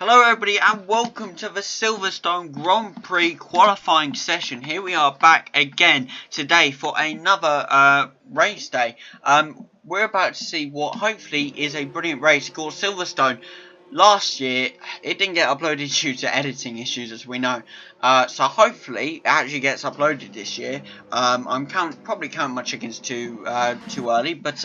Hello everybody and welcome to the Silverstone Grand Prix qualifying session. Here we are back again today for another race day. We're about to see what hopefully is a brilliant race called Silverstone. Last year it didn't get uploaded due to editing issues, as we know. So hopefully it actually gets uploaded this year. I'm probably counting my chickens too early, but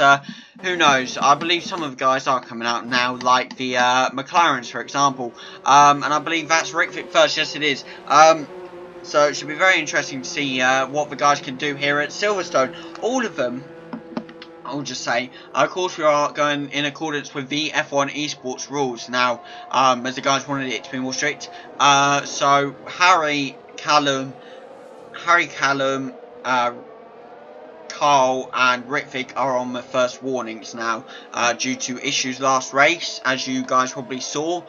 who knows? I believe some of the guys are coming out now, like the McLarens, for example. And I believe that's Rick first. Yes, it is. So it should be very interesting to see what the guys can do here at Silverstone. All of them, I'll just say, of course we are going in accordance with the F1 esports rules now, as the guys wanted it to be more strict. So Harry, Callum, Carl and Ritvic are on the first warnings now, due to issues last race, as you guys probably saw.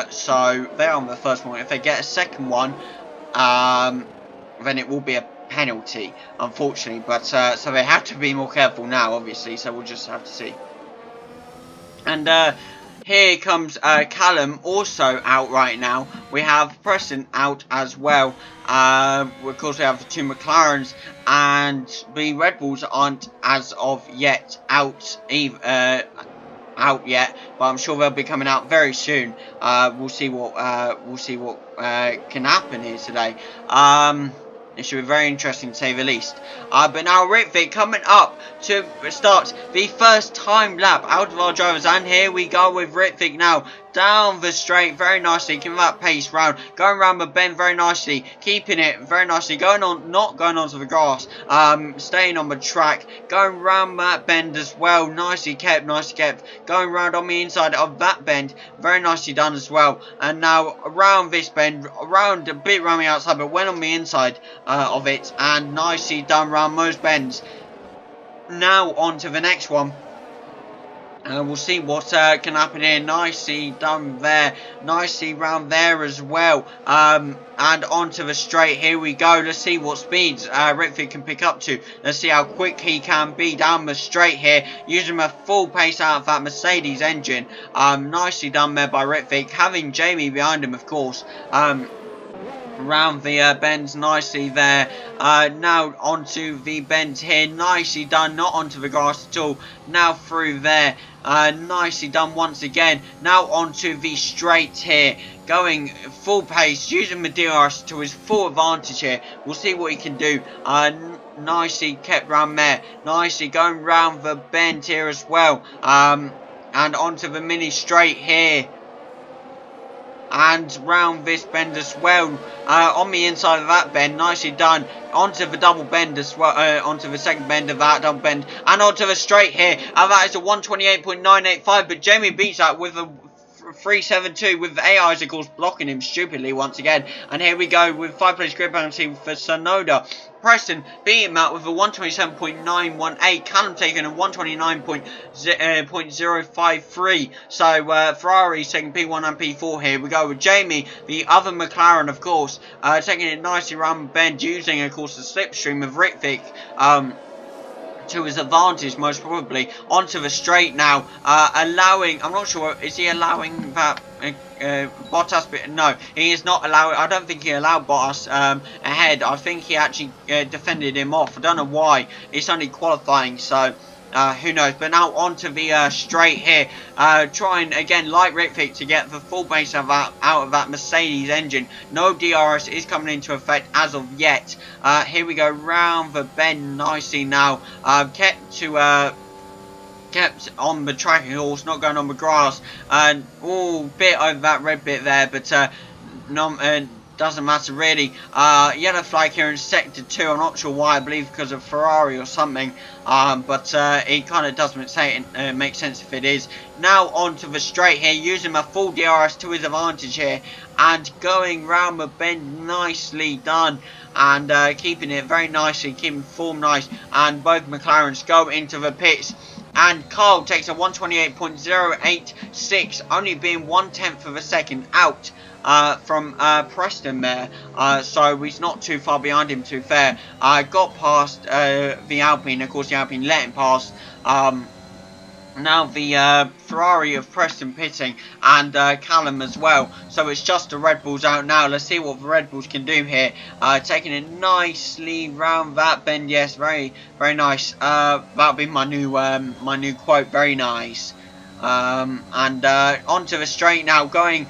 So they're on the first warning. If they get a second one, then it will be a penalty, unfortunately, but so they have to be more careful now, obviously, so we'll just have to see. And here comes Callum also out right now. We have Preston out as well. Of course we have the two McLarens, and the Red Bulls aren't as of yet out yet, but I'm sure they'll be coming out very soon. We'll see what can happen here today. It should be very interesting to say the least. But now Ritvic coming up to start the first time lap out of our drivers. And here we go with Ritvic now. Down the straight very nicely, giving that pace round, going around the bend very nicely, keeping it very nicely, going on, not going onto the grass, staying on the track, going round that bend as well, nicely kept, going round on the inside of that bend, very nicely done as well. And now around this bend, around a bit around the outside, but went on the inside of it, and nicely done round those bends. Now on to the next one. We'll see what can happen here. Nicely done there. Nicely round there as well. And onto the straight. Here we go. Let's see what speeds Ritvic can pick up to. Let's see how quick he can be down the straight here. Using a full pace out of that Mercedes engine. Nicely done there by Ritvic. Having Jamie behind him, of course. Around the bends nicely there. Now onto the bends here. Nicely done. Not onto the grass at all. Now through there. Nicely done once again. Now onto the straight here. Going full pace. Using the DRS to his full advantage here. We'll see what he can do. Nicely kept round there. Nicely going round the bend here as well. And onto the mini straight here. And round this bend as well, on the inside of that bend, nicely done. Onto the double bend as well, onto the second bend of that double bend, and onto the straight here. That is a 128.985, but Jamie beats that with a 372, with AIs of course blocking him stupidly once again. And here we go with 5 place grid penalty for Sonoda. Preston beating him out with a 127.918. Callum taking a 129.053. So Ferrari's taking P1 and P4 here. We go with Jamie, the other McLaren, of course, taking it nicely around the bend, using, of course, the slipstream of Ritvic to his advantage, most probably. Onto the straight now, allowing, I'm not sure, is he allowing that Bottas? No, he is not allowing. I don't think he allowed Bottas ahead. I think he actually defended him off. I don't know why. It's only qualifying, so who knows. But now onto the straight here, trying again like Ritvic to get the full base of out of that Mercedes engine. No DRS is coming into effect as of yet. Here we go round the bend nicely now. Kept on the tracking horse, not going on the grass, and bit over that red bit there, but doesn't matter really. Yellow flag here in sector 2. I'm not sure why. I believe because of Ferrari or something, but it kind of does make sense if it is. Now onto the straight here, using my full DRS to his advantage here, and going round the bend, nicely done. And keeping it very nicely, keeping form nice, and both McLarens go into the pits. And Carl takes a 128.086, only being 1/10 of a second out from Preston there. So he's not too far behind him, to be fair. Got past the Alpine. Of course, the Alpine let him pass. Now the Ferrari of Preston pitting, and Callum as well. So it's just the Red Bulls out now. Let's see what the Red Bulls can do here. Taking it nicely round that bend. Yes, very nice. That'll be my new quote. Very nice. And onto the straight now, going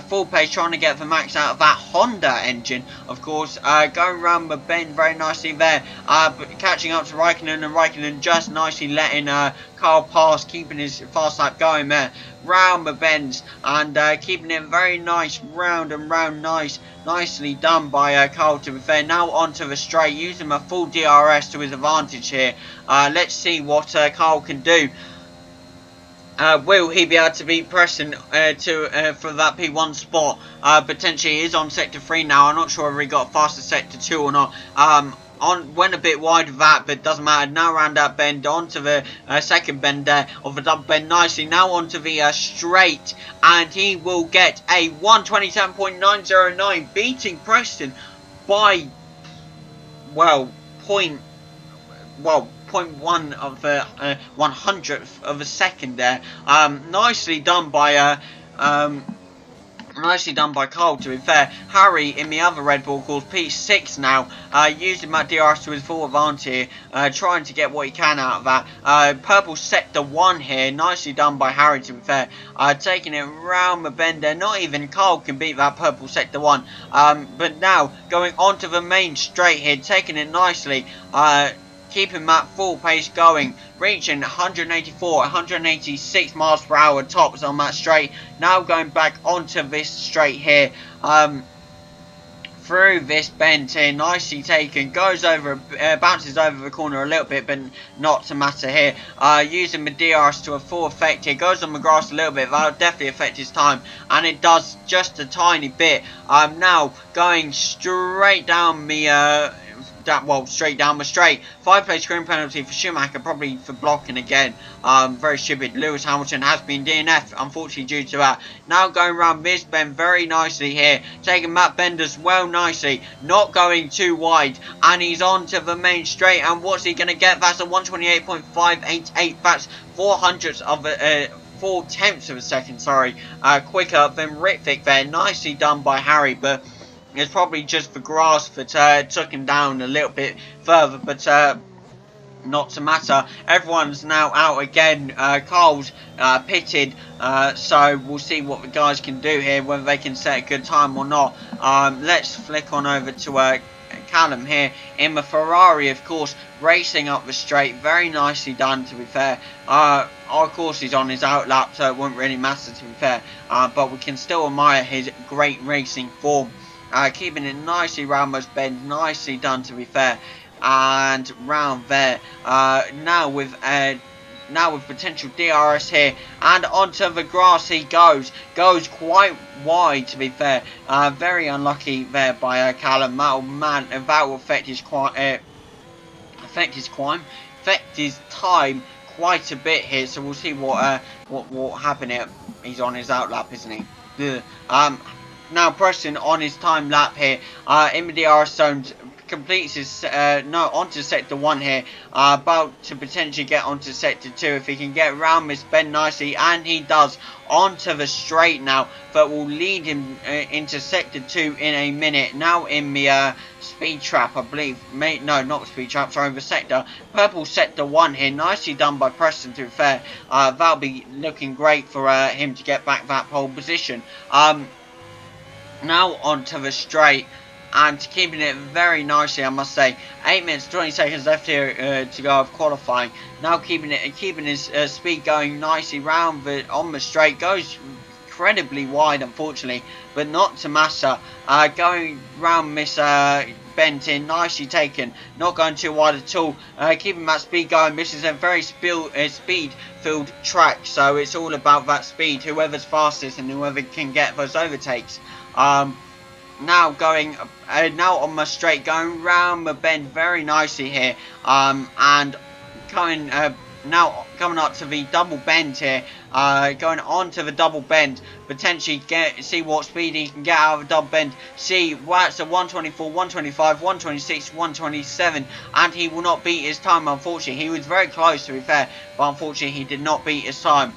full pace, trying to get the max out of that Honda engine, of course. Going around the bend very nicely there, but catching up to Raikkonen, and Raikkonen just nicely letting Carl pass, keeping his fast lap going there round the bends, and keeping it very nice, round and round, nicely done by Carl, to be fair. Now onto the straight, using a full DRS to his advantage here. Let's see what Carl can do. Will he be able to beat Preston for that P1 spot? Potentially he is on sector 3 now. I'm not sure if he got faster sector 2 or not. Went a bit wide of that, but doesn't matter. Now around that bend, onto the second bend there, of the double bend nicely. Now onto the straight, and he will get a 127.909, beating Preston by, well, 0.1 of a 100th of a second there. Nicely done by Carl, to be fair. Harry in the other Red Bull, calls P6 now, using that DRS to his full advantage here, trying to get what he can out of that. Purple sector 1 here, nicely done by Harry, to be fair. Taking it round the bend there. Not even Carl can beat that purple sector 1. But now going onto the main straight here, taking it nicely. Keeping that full pace going, reaching 184, 186 miles per hour tops on that straight. Now going back onto this straight here, through this bend here, nicely taken, goes over, bounces over the corner a little bit, but not to matter here. Using the DRS to a full effect here, goes on the grass a little bit, that'll definitely affect his time, and it does just a tiny bit. Now going straight down the straight down the straight. 5-play screen penalty for Schumacher, probably for blocking again. Very stupid. Lewis Hamilton has been DNF, unfortunately, due to that. Now going around this bend very nicely here, taking that bend as well nicely, not going too wide, and he's on to the main straight. And what's he going to get? That's a 128.588. That's 4/100ths of a 4/10ths of a second, sorry, quicker than Ritvick there. Nicely done by Harry, but it's probably just the grass that took him down a little bit further, but not to matter. Everyone's now out again. Carl's pitted, so we'll see what the guys can do here, whether they can set a good time or not. Let's flick on over to Callum here in the Ferrari, of course, racing up the straight. Very nicely done, to be fair. Of course, he's on his outlap, so it won't really matter, to be fair. But we can still admire his great racing form. Keeping it nicely round those bends, nicely done, to be fair, and round there. Now with potential DRS here, and onto the grass he goes quite wide, to be fair. Very unlucky there by Callum. That will affect his time quite a bit here. So we'll see what happen here. He's on his outlap, isn't he? Now Preston on his time lap here, in the DRS zone, completes his onto sector 1 here, about to potentially get onto sector 2 if he can get around this bend nicely, and he does, onto the straight now, that will lead him into sector 2 in a minute. Now in the speed trap, I believe, no, not the speed trap, sorry, the sector, purple sector 1 here, nicely done by Preston, to be fair. That'll be looking great for him to get back that pole position. Now onto the straight, and keeping it very nicely, I must say. 8 minutes 20 seconds left here to go of qualifying. Now keeping his speed going nicely round on the straight. Goes incredibly wide, unfortunately, but not to matter. Going round this bend here, nicely taken, not going too wide at all. Keeping that speed going. This is a very speed-filled track, so it's all about that speed. Whoever's fastest and whoever can get those overtakes. Now going now on my straight, going round the bend very nicely here, and going Now coming up to the double bend here, going on to the double bend, potentially see what speed he can get out of the double bend, see what's a 124, 125, 126, 127, and he will not beat his time, unfortunately. He was very close, to be fair, but unfortunately he did not beat his time.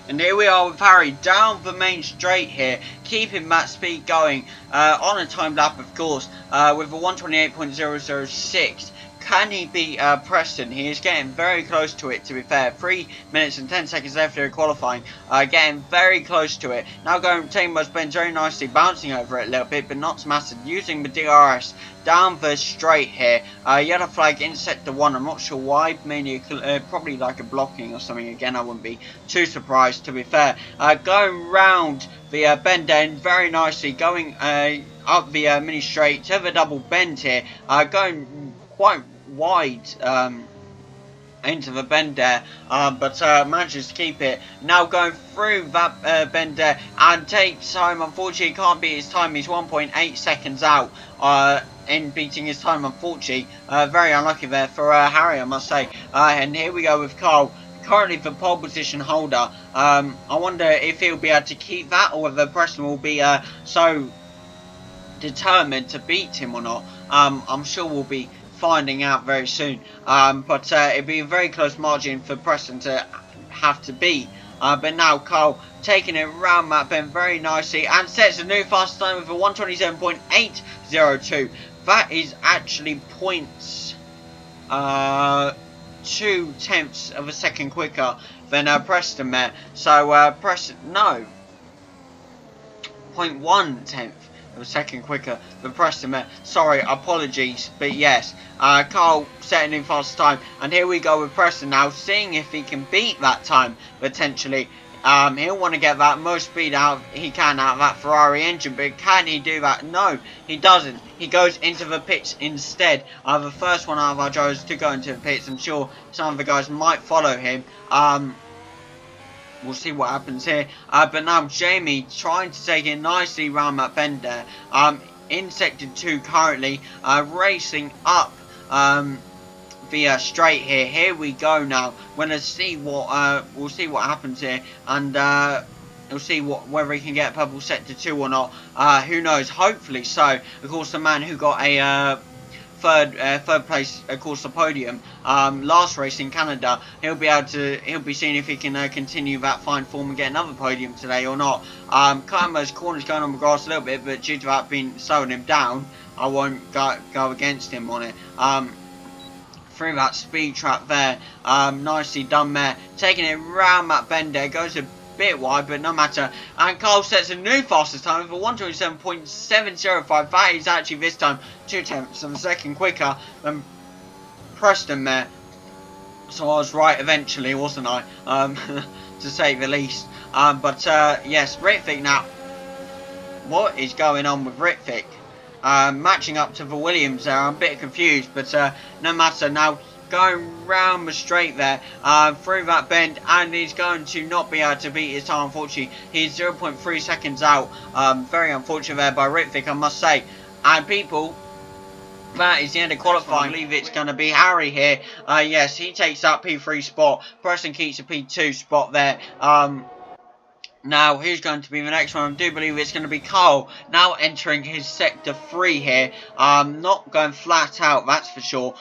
And here we are with Harry down the main straight here, keeping that speed going, on a timed lap of course, with a 128.006. Can he beat Preston? He is getting very close to it, to be fair. 3 minutes and 10 seconds left here qualifying. Getting very close to it. Now going taking most bends very nicely, bouncing over it a little bit, but not to matter. Using the DRS down the straight here. Yellow flag in sector 1. I'm not sure why. Mainly, probably like a blocking or something. Again, I wouldn't be too surprised, to be fair. Going round the bend end very nicely. Going up the mini straight to the double bend here. Going quite wide into the bend there, but manages to keep it. Now going through that bend there and takes time. Unfortunately, can't beat his time. He's 1.8 seconds out in beating his time, unfortunately. Very unlucky there for Harry, I must say. And here we go with Carl, currently the pole position holder. I wonder if he'll be able to keep that, or whether Preston will be so determined to beat him or not. I'm sure we'll be finding out very soon, but it'd be a very close margin for Preston to have to beat. But now Carl taking it round that bend very nicely and sets a new fast time with a 127.802. That is actually points 0.2 of a second quicker than Preston there. So Preston, no, 0.1 of a second quicker than Preston there. Sorry, apologies, but yes, Carl setting in fast time, and here we go with Preston now, seeing if he can beat that time potentially. He'll want to get that most speed out he can out of that Ferrari engine, but can he do that? No, he doesn't. He goes into the pits instead. The first one out of our drivers to go into the pits. I'm sure some of the guys might follow him. We'll see what happens here. But now Jamie trying to take it nicely round that bend there. In sector 2 currently, racing up the straight here. Here we go now. We're gonna see what we'll see what happens here, and we'll see whether he can get purple sector 2 or not. Who knows? Hopefully so. Of course, the man who got a third place, of course, the podium last race in Canada, he'll be seeing if he can continue that fine form and get another podium today or not. Karma's corner's going on the grass a little bit, but due to that being slowing him down, I won't go against him on it. Through that speed trap there, nicely done there, taking it round that bend there, goes a bit wide, but no matter. And Carl sets a new fastest time with a 127.705. That is actually this time 0.2 of a second quicker than Preston there. So I was right eventually, wasn't I? To say the least. But yes, Ritvic now. What is going on with Ritvic? Matching up to the Williams there. I'm a bit confused, but no matter. Now going round the straight there, through that bend, and he's going to not be able to beat his time, unfortunately. He's 0.3 seconds out. Very unfortunate there by Ritvic, I must say. And people, that is the end of qualifying. I believe it's going to be Harry here. Yes, he takes that P3 spot. Preston keeps a P2 spot there. Now, who's going to be the next one? I do believe it's going to be Carl, now entering his sector 3 here. Not going flat out, that's for sure.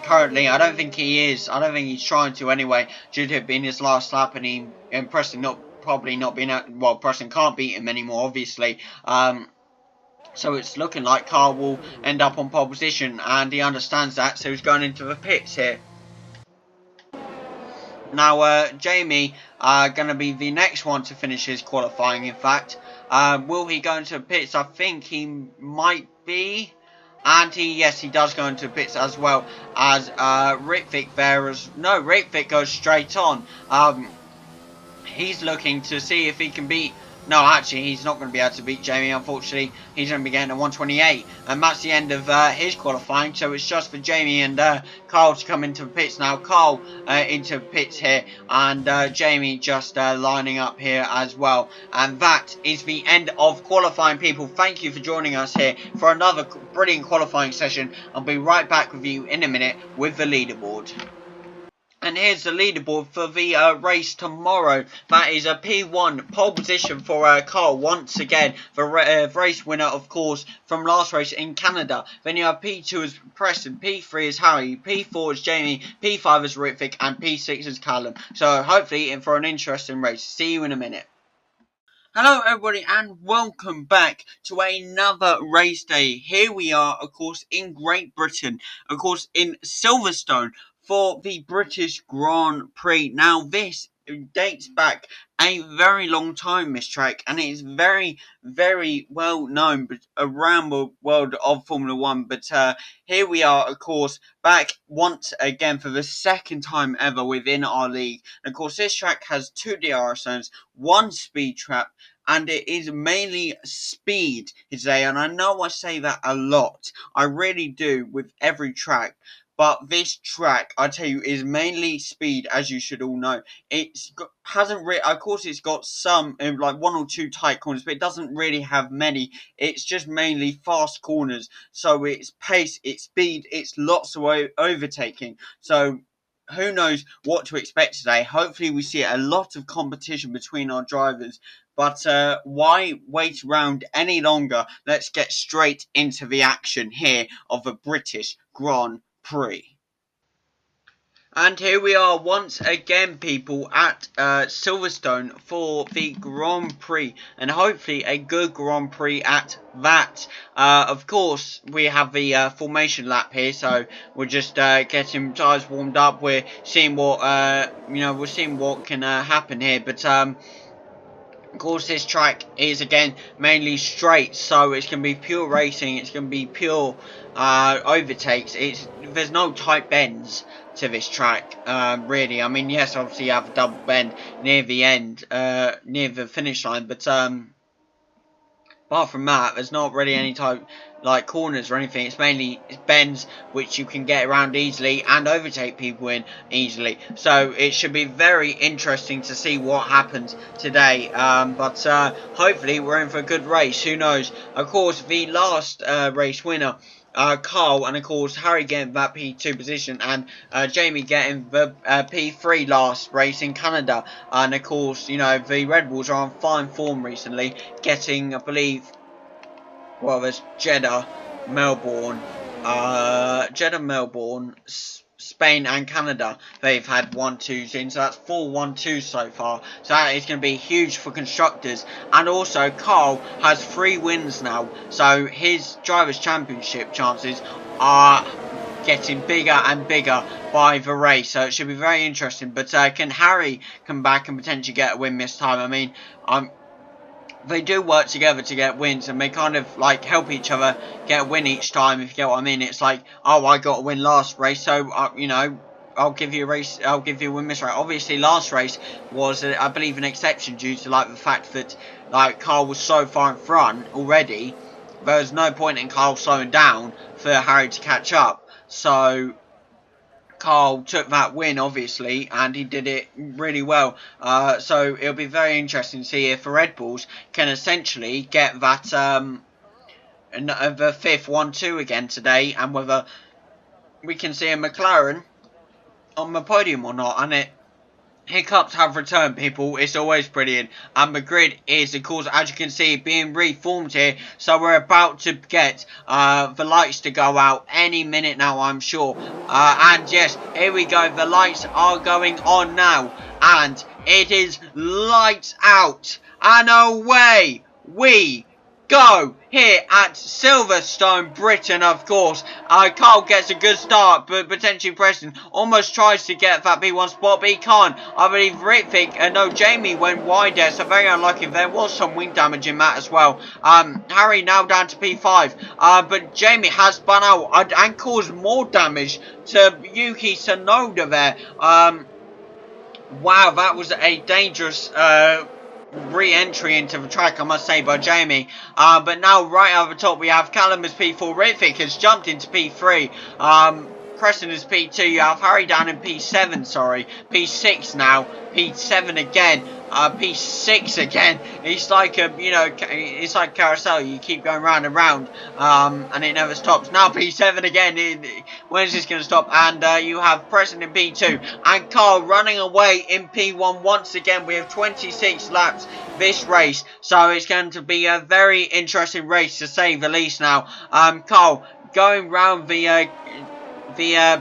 Currently, I don't think he is. I don't think he's trying to anyway, due to it being his last lap, and Preston probably not being out. Well, Preston can't beat him anymore, obviously. So it's looking like Carl will end up on pole position, and he understands that, so he's going into the pits here. Now, Jamie going to be the next one to finish his qualifying, in fact. Will he go into the pits? I think he might be. And yes, he does go into the pits as well as Ritvic there. No, Ritvic goes straight on. He's looking to see if he can beat... No, actually, he's not going to be able to beat Jamie, unfortunately. He's going to be getting a 128. And that's the end of his qualifying. So it's just for Jamie and Carl to come into the pits now. Carl into the pits here. And Jamie just lining up here as well. And that is the end of qualifying, people. Thank you for joining us here for another brilliant qualifying session. I'll be right back with you in a minute with the leaderboard. And here's the leaderboard for the race tomorrow. That is a P1 pole position for Carl once again. The race winner, of course, from last race in Canada. Then you have P2 as Preston, P3 is Harry, P4 is Jamie, P5 is Ritvic, and P6 is Callum. So hopefully in for an interesting race. See you in a minute. Hello everybody and welcome back to another race day. Here we are, of course, in Great Britain, of course, in Silverstone for the British Grand Prix. Now this dates back a very long time, this track, and it is very, very well known around the world of Formula 1. But here we are, of course, back once again for the second time ever within our league. And of course, this track has 2 DRS zones, 1 speed trap, and it is mainly speed today. And I know I say that a lot, I really do, with every track. But this track, I tell you, is mainly speed, as you should all know. Of course, it's got some, like 1 or 2 tight corners, but it doesn't really have many. It's just mainly fast corners. So it's pace, it's speed, it's lots of overtaking. So who knows what to expect today. Hopefully we see a lot of competition between our drivers. But why wait around any longer? Let's get straight into the action here of the British Grand Prix. And here we are once again, people, at Silverstone for the Grand Prix, and hopefully a good Grand Prix at that. Of course, we have the formation lap here, so we're just getting tyres warmed up. We're seeing what we're seeing what can happen here, but of course, this track is again mainly straight, so it's going to be pure racing. It's going to be pure overtakes. There's no tight bends to this track, really. I mean, yes, obviously you have a double bend near the end, near the finish line, but apart from that, there's not really any type like corners or anything. It's mainly bends which you can get around easily and overtake people in easily. So it should be very interesting to see what happens today. But hopefully we're in for a good race. Who knows? Of course, the last race winner, Carl, and of course Harry getting that P2 position, and Jamie getting the P3 last race in Canada. And of course, you know, the Red Bulls are on fine form recently, getting, I believe, well, there's Jeddah, Melbourne, Spain and Canada. They've had 1-2s in, so that's 4 1-2s so far. So that is going to be huge for constructors. And also, Carl has 3 wins now, so his Drivers' Championship chances are getting bigger and bigger by the race. So it should be very interesting. But can Harry come back and potentially get a win this time? I mean, they do work together to get wins, and they kind of like help each other get a win each time, if you get what I mean. It's like, oh, I got a win last race, so you know, I'll give you a race, I'll give you a win this race. Obviously last race was I believe an exception due to like the fact that like Carl was so far in front already. There was no point in Carl slowing down for Harry to catch up. So Carl took that win, obviously, and he did it really well. So it'll be very interesting to see if the Red Bulls can essentially get that the 5th 1-2 again today, and whether we can see a McLaren on the podium or not. And hiccups have returned, people. It's always brilliant. And the grid is, of course, as you can see, being reformed here. So we're about to get the lights to go out any minute now, I'm sure. And yes, here we go. The lights are going on now. And it is lights out. And away we go here at Silverstone, Britain, of course. Carl gets a good start, but potentially Preston almost tries to get that B1 spot, but he can't. I believe Jamie went wide there, so very unlucky. There was some wing damage in that as well. Harry now down to P5, but Jamie has spun out and caused more damage to Yuki Tsunoda there. Wow, that was a dangerous re-entry into the track, I must say, by Jamie. But now right over the top we have Callum as P4. Ritvic has jumped into P3. Preston is P2. You have Harry down in P7, sorry. P6 now. P7 again. P6 again. It's like it's like carousel. You keep going round and round, and it never stops. Now P7 again. When's this going to stop? And you have Preston in P2 and Carl running away in P1 once again. We have 26 laps this race, so it's going to be a very interesting race to say the least. Now, Carl going round the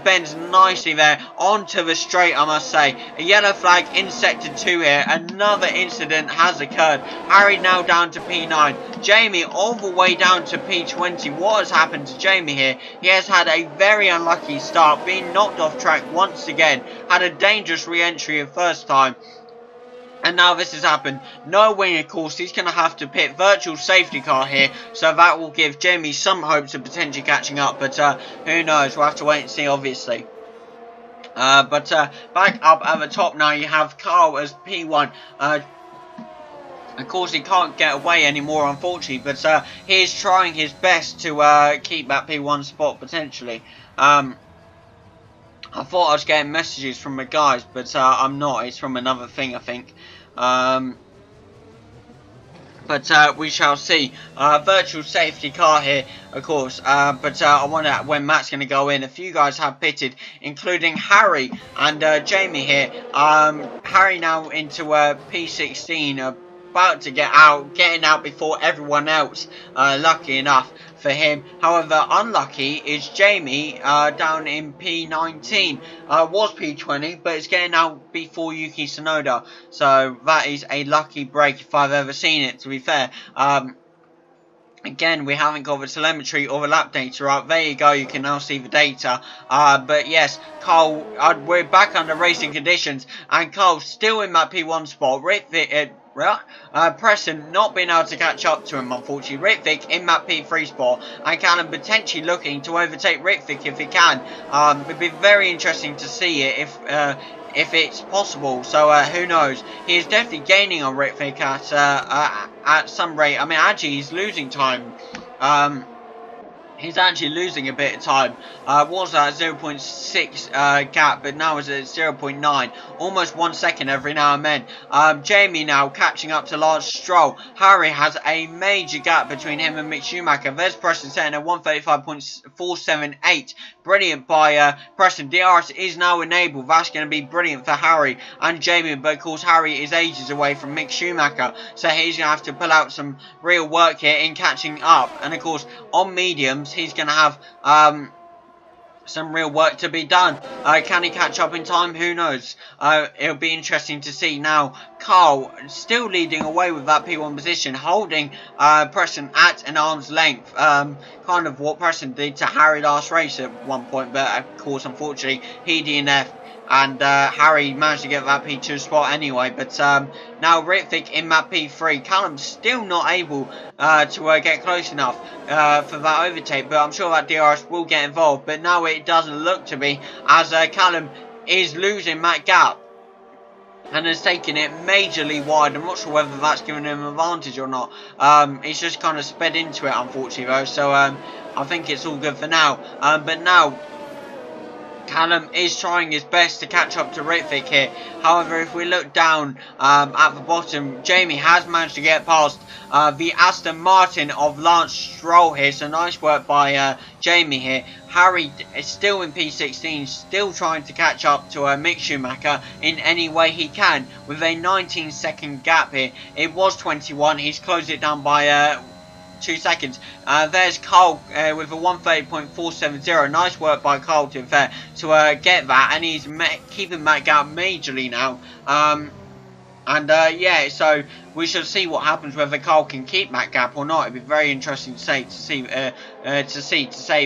bends nicely there onto the straight, I must say. A yellow flag in sector 2 here. Another incident has occurred. Harry now down to P9. Jamie all the way down to P20. What has happened to Jamie here? He has had a very unlucky start, being knocked off track once again. Had a dangerous re-entry the first time. And now this has happened. No wing, of course. He's going to have to pit virtual safety car here. So that will give Jamie some hopes of potentially catching up. But who knows? We'll have to wait and see, obviously. But back up at the top now, you have Carl as P1. Of course, he can't get away anymore, unfortunately. But he is trying his best to keep that P1 spot, potentially. I thought I was getting messages from the guys, but I'm not. It's from another thing, I think. But we shall see. Virtual safety car here, of course. But I wonder when Matt's going to go in. A few guys have pitted, including Harry and Jamie here. Harry now into P16, about to get out, getting out before everyone else. Lucky enough for him. However, unlucky is Jamie down in P19. Was P20, but it's getting out before Yuki Tsunoda. So that is a lucky break if I've ever seen it, to be fair. Again, we haven't got the telemetry or the lap data up. There you go, you can now see the data. But yes, Carl, we're back under racing conditions, and Carl's still in that P1 spot. Preston not being able to catch up to him, unfortunately. Ritvic in that P3 spot, and Callum potentially looking to overtake Ritvic if he can. It'd be very interesting to see it if it's possible. So who knows? He is definitely gaining on Ritvic at some rate. I mean, actually, he's losing time. He's actually losing a bit of time. Was at 0.6 gap, but now is at 0.9. Almost 1 second every now and then. Jamie now catching up to Lance Stroll. Harry has a major gap between him and Mick Schumacher. There's Preston setting at 1:35.478. Brilliant by Preston. DRS is now enabled. That's going to be brilliant for Harry and Jamie. But of course, Harry is ages away from Mick Schumacher. So he's going to have to pull out some real work here in catching up. And of course, on mediums, he's going to have some real work to be done. Can he catch up in time? Who knows? It'll be interesting to see. Now, Carl still leading away with that P1 position, holding Preston at an arm's length. Kind of what Preston did to Harry last race at one point, but of course, unfortunately, he DNF'd. And Harry managed to get that P2 spot anyway. But now Ritvic in that P3. Callum's still not able to get close enough for that overtake. But I'm sure that DRS will get involved. But now it doesn't look to be, as Callum is losing that gap. And has taken it majorly wide. I'm not sure whether that's given him an advantage or not. He's just kind of sped into it, unfortunately, though. So I think it's all good for now. But now Callum is trying his best to catch up to Ritvic here. However, if we look down at the bottom, Jamie has managed to get past the Aston Martin of Lance Stroll here. So nice work by Jamie here. Harry is still in P16, still trying to catch up to Mick Schumacher in any way he can with a 19-second gap here. It was 21. He's closed it down by 2 seconds. There's Carl with a 1:30.470. Nice work by Carl, to be fair, to get that, and he's keeping that gap majorly now. Yeah, so we shall see what happens, whether Carl can keep that gap or not. It'd be very interesting to say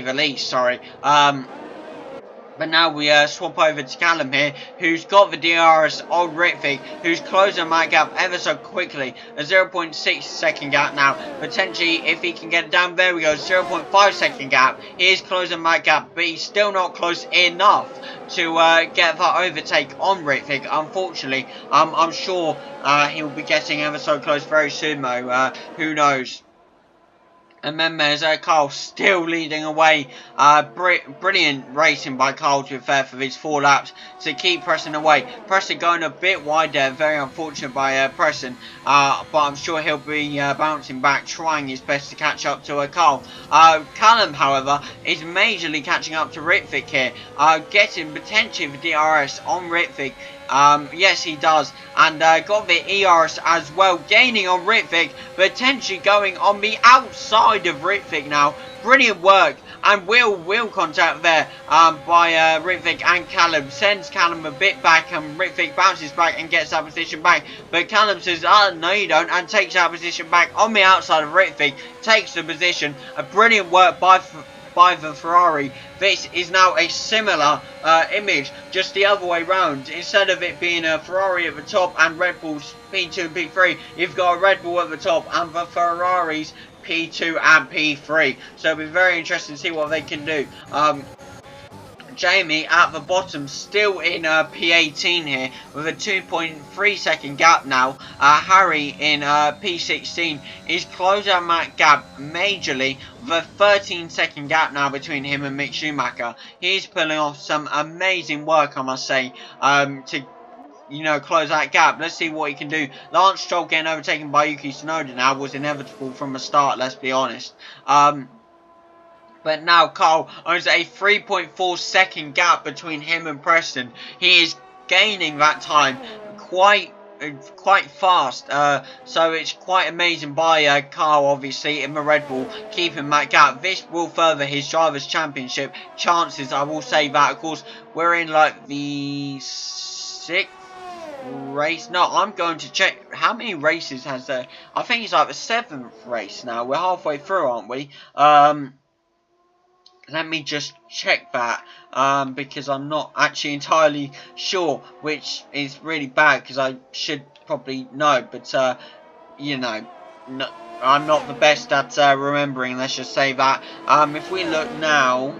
the least. Sorry. But now we swap over to Callum here, who's got the DRS on Ritvic, who's closing that gap ever so quickly. A 0.6 second gap now. Potentially, if he can get it down, there we go, 0.5 second gap. He is closing that gap, but he's still not close enough to get that overtake on Ritvic, unfortunately. I'm sure he'll be getting ever so close very soon, though. Who knows? And then there's Carl still leading away. Brilliant racing by Carl, to be fair, for these 4 laps to keep Preston away. Preston going a bit wide there. Very unfortunate by Preston. But I'm sure he'll be bouncing back, trying his best to catch up to Carl. Callum, however, is majorly catching up to Ritvic here. Getting potentially the DRS on Ritvic. Yes, he does, and got the ERS as well, gaining on Ritvic, potentially going on the outside of Ritvic now. Brilliant work, and wheel contact there by Ritvic and Callum. Sends Callum a bit back, and Ritvic bounces back and gets that position back, but Callum says, no you don't, and takes that position back on the outside of Ritvic, takes the position. A brilliant work by the Ferrari. This is now a similar image, just the other way round. Instead of it being a Ferrari at the top and Red Bull's P2 and P3, you've got a Red Bull at the top and the Ferraris P2 and P3. So it'll be very interesting to see what they can do. Jamie at the bottom, still in P18 here with a 2.3 second gap now. Harry in P16 is closing that gap majorly with a 13 second gap now between him and Mick Schumacher. He's pulling off some amazing work, I must say, to close that gap. Let's see what he can do. Lance Stroll getting overtaken by Yuki Tsunoda now was inevitable from the start, let's be honest. But now Carl owns a 3.4 second gap between him and Preston. He is gaining that time quite fast. So it's quite amazing by Carl, obviously, in the Red Bull, keeping that gap. This will further his Drivers' Championship chances, I will say that. Of course, we're in like the 6th race. No, I'm going to check how many races has there. I think it's like the 7th race now. We're halfway through, aren't we? Let me just check that, because I'm not actually entirely sure, which is really bad because I should probably know, but no, I'm not the best at remembering, let's just say that. If we look now,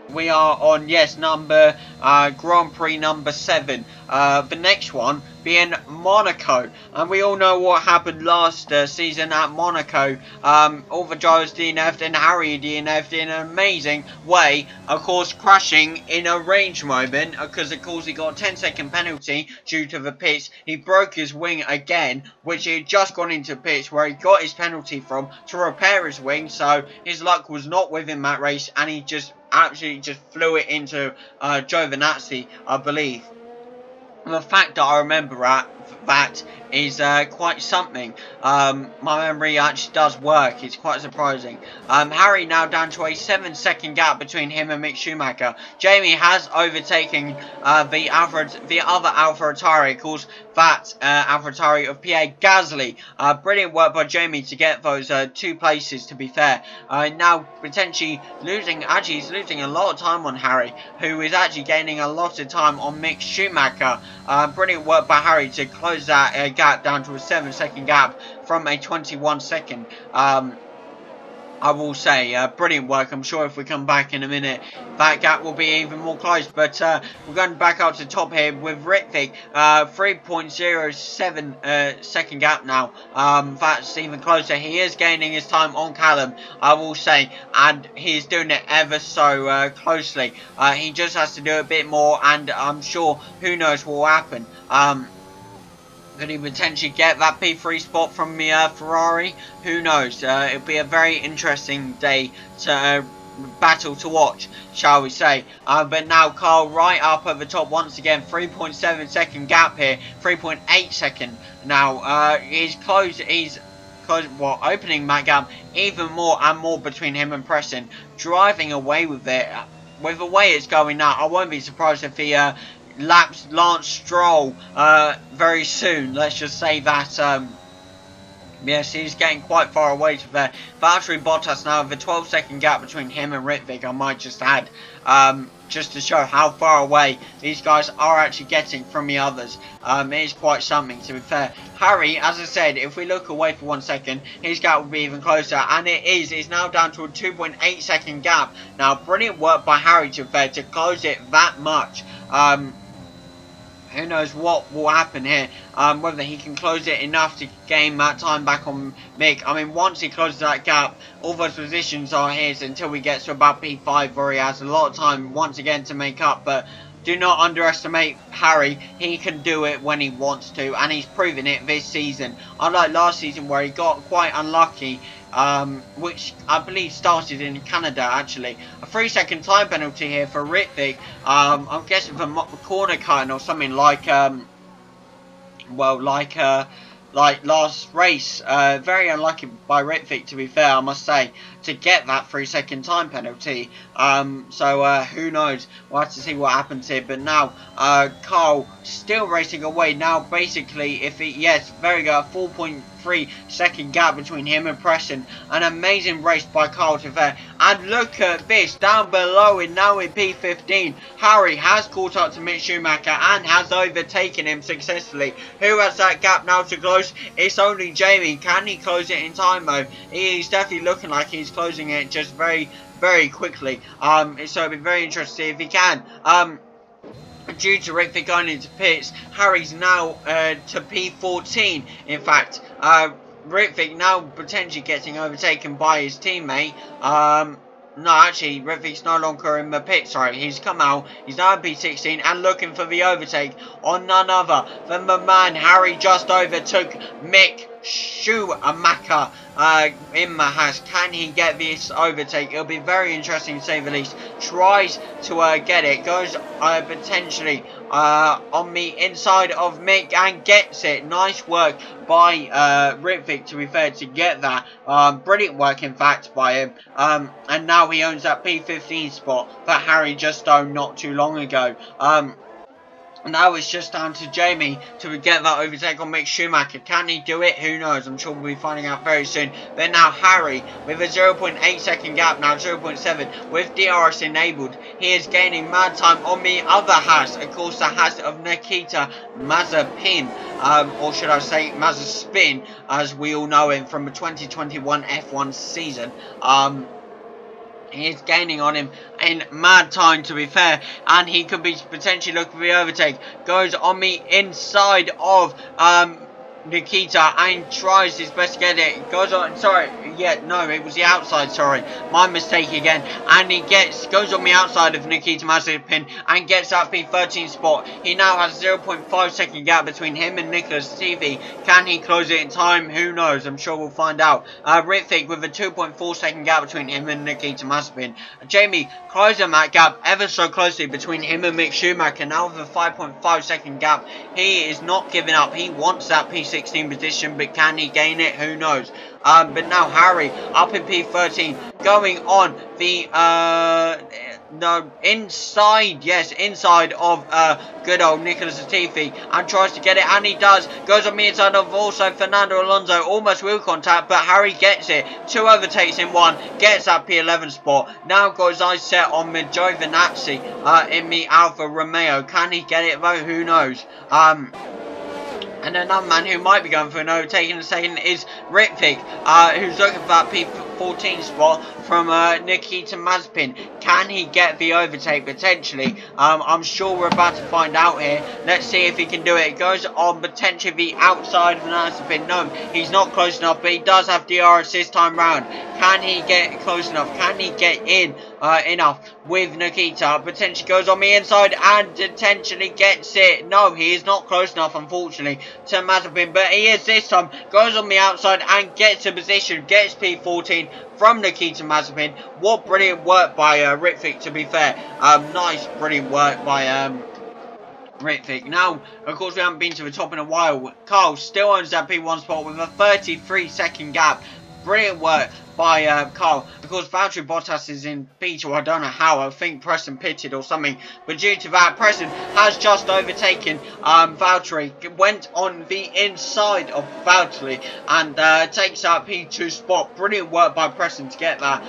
we are on, yes, Grand Prix number 7. The next one being Monaco, and we all know what happened last season at Monaco. All the drivers DNF'd and Harry DNF'd in an amazing way, of course crashing in a range moment, because of course he got a 10-second penalty due to the pits. He broke his wing again, which he had just gone into pits where he got his penalty from to repair his wing, so his luck was not with him that race, and he just absolutely just flew it into Giovinazzi, I believe. The fact that I remember that is quite something. My memory actually does work. It's quite surprising. Harry now down to a 7-second gap between him and Mick Schumacher. Jamie has overtaken the other AlphaTauri, of course, that AlphaTauri of Pierre Gasly. Brilliant work by Jamie to get those 2 places, to be fair. Now potentially losing, he's losing a lot of time on Harry, who is actually gaining a lot of time on Mick Schumacher. Brilliant work by Harry to close that gap down to a 7-second gap from a 21-second. I will say, brilliant work. I'm sure if we come back in a minute, that gap will be even more close. But we're going back up to the top here with Ritvic, 3.07 second gap now. That's even closer. He is gaining his time on Callum, I will say, and he's doing it ever so closely. He just has to do a bit more, and I'm sure who knows what will happen. Could he potentially get that P3 spot from the Ferrari? Who knows? It'll be a very interesting day to battle to watch, shall we say. But now Carl right up at the top once again. 3.7 second gap here. 3.8 second now. He's opening that gap even more and more between him and Preston. Driving away with it. With the way it's going now, I won't be surprised if he laps Lance Stroll very soon. Let's just say that. Yes, he's getting quite far away to there. Valtteri Bottas now with a 12-second gap between him and Ritvic, I might just add, just to show how far away these guys are actually getting from the others. It is quite something, to be fair. Harry, as I said, if we look away for 1 second, his gap will be even closer, and it's now down to a 2.8 second gap. Now, brilliant work by Harry, to be fair, to close it that much. who knows what will happen here, whether he can close it enough to gain that time back on Mick. I mean, once he closes that gap, all those positions are his until we get to about P5, where he has a lot of time once again to make up. But do not underestimate Harry. He can do it when he wants to, and he's proven it this season. Unlike last season where he got quite unlucky, which I believe started in Canada actually. A 3-second time penalty here for Ritvic. I'm guessing for corner cutting or something like like last race. Very unlucky by Ritvic, to be fair, I must say, to get that 3-second time penalty. So who knows? We'll have to see what happens here. But now Carl still racing away. Now basically, if he, yes, very good, 4.3-second gap between him and Preston. An amazing race by Carl, to be fair. And look at this, down below it now in P15. Harry has caught up to Mick Schumacher and has overtaken him successfully. Who has that gap now to close? It's only Jamie. Can he close it in time though? He's definitely looking like he's closing it just very, very quickly. So it'll be very interesting to see if he can. Due to Ritvic going into pits, Harry's now to P14. In fact, Ritvic now potentially getting overtaken by his teammate. No, actually, Ritvic's no longer in the pit, sorry. He's come out, he's now in P16 and looking for the overtake on none other than the man Harry just overtook, Mick Schumacher in the hash. Can he get this overtake? It'll be very interesting to say the least. Tries to get it, goes potentially on the inside of Mick and gets it. Nice work by Ritvic, to be fair, to get that. Brilliant work, in fact, by him. And now he owns that P15 spot that Harry just owned not too long ago. Now it's just down to Jamie to get that overtake on Mick Schumacher. Can he do it? Who knows? I'm sure we'll be finding out very soon. But now Harry, with a 0.8-second gap, now 0.7, with DRS enabled, he is gaining mad time on the other hash. Of course, the hash of Nikita Mazepin, or should I say Mazepin, as we all know him from the 2021 F1 season. He is gaining on him in mad time, to be fair, and he could be potentially looking for the overtake. Goes on the inside of Nikita and tries his best to get it. Goes on, sorry, yeah, no, it was the outside, sorry, my mistake again. And he goes on the outside of Nikita Mazepin and gets that P13 spot. He now has 0.5-second gap between him and Nicholas TV. Can he close it in time? Who knows? I'm sure we'll find out. Ritvic with a 2.4-second gap between him and Nikita Mazepin. Jamie closing that gap ever so closely between him and Mick Schumacher. Now with a 5.5-second gap, he is not giving up. He wants that P16 position, but can he gain it? Who knows? But now Harry up in P13, going on the inside, yes, inside of good old Nicholas Latifi, and tries to get it, and he does. Goes on the inside of also Fernando Alonso, almost wheel contact, but Harry gets it. 2 overtakes in 1, gets that P11 spot. Now got his eyes set on Giovinazzi in the Alfa Romeo. Can he get it though? Who knows? And another man who might be going for an overtake in a second is Ritvic, who's looking for that P14 spot from Nikita Mazepin. Can he get the overtake potentially? I'm sure we're about to find out here. Let's see if he can do it. It goes on potentially the outside of Mazepin. No, he's not close enough, but he does have DRS this time round. Can he get close enough? Can he get in enough with Nikita? Potentially goes on the inside and potentially gets it. No, he is not close enough, unfortunately, to Mazepin, but he is this time. Goes on the outside and gets a position. Gets P14 from Nikita Mazepin. What brilliant work by Ritvic, to be fair. Nice, brilliant work by Ritvic. Now, of course, we haven't been to the top in a while. Carl still owns that P1 spot with a 33-second gap. Brilliant work by Carl. Of course, Valtteri Bottas is in P2. I don't know how. I think Preston pitted or something. But due to that, Preston has just overtaken Valtteri. Went on the inside of Valtteri and takes that P2 spot. Brilliant work by Preston to get that.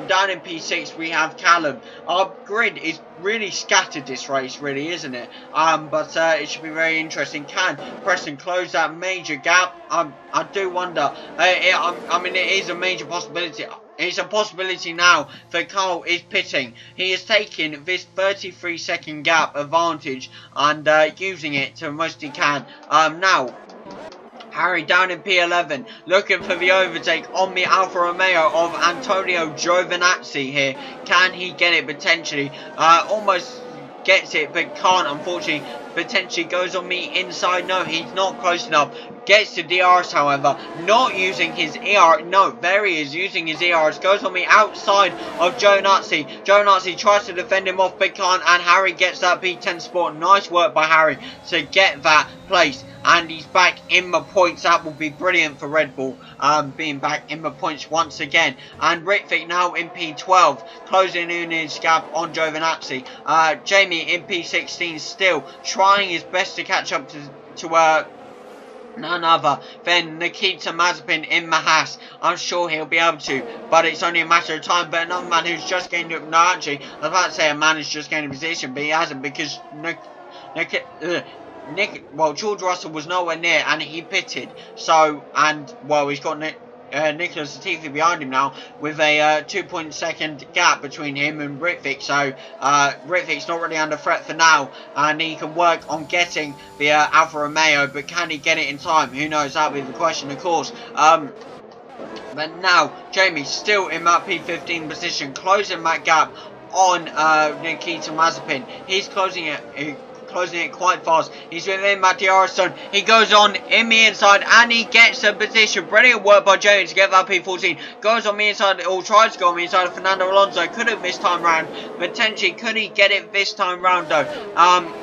Down in P6, we have Callum. Our grid is really scattered this race, really, isn't it? But it should be very interesting. Can Preston close that major gap? I do wonder. I mean, it is a major possibility possibility. It's a possibility now that Carl is pitting. He is taking this 33-second gap advantage and using it to the most he can. Now, Harry down in P11, looking for the overtake on the Alfa Romeo of Antonio Giovinazzi here. Can he get it potentially? Almost gets it, but can't, unfortunately. Potentially goes on the inside. No, he's not close enough. Gets to DRS, however, not using his ER. No, there he is using his ERs. Goes on the outside of Giovinazzi. Giovinazzi tries to defend him off, but can't. And Harry gets that P10 spot. Nice work by Harry to get that place. And he's back in the points. That will be brilliant for Red Bull, being back in the points once again. And Ritvic now in P12, closing in his gap on Giovinazzi. Jamie in P16 still trying his best to catch up to none other than Nikita Mazepin in the Haas. I'm sure he'll be able to, but it's only a matter of time. But another man who's just gained up, no, actually, I was about to say a man who's just gained a position, but he hasn't, because George Russell was nowhere near and he pitted. So, and, well, he's got Nicholas Latifi behind him now with a 2.2 gap between him and Ritvic. So, Ritvic's not really under threat for now, and he can work on getting the Alfa Romeo, but can he get it in time? Who knows? That'll be the question, of course. But now, Jamie still in that P15 position, closing that gap on Nikita Mazepin. He's closing it quite fast. He's within that DRS zone. He goes on in the inside and he gets a position. Brilliant work by Jamie to get that P14. Goes on the inside, or tries to go on the inside of Fernando Alonso. Could have this time round. Potentially, could he get it this time round though?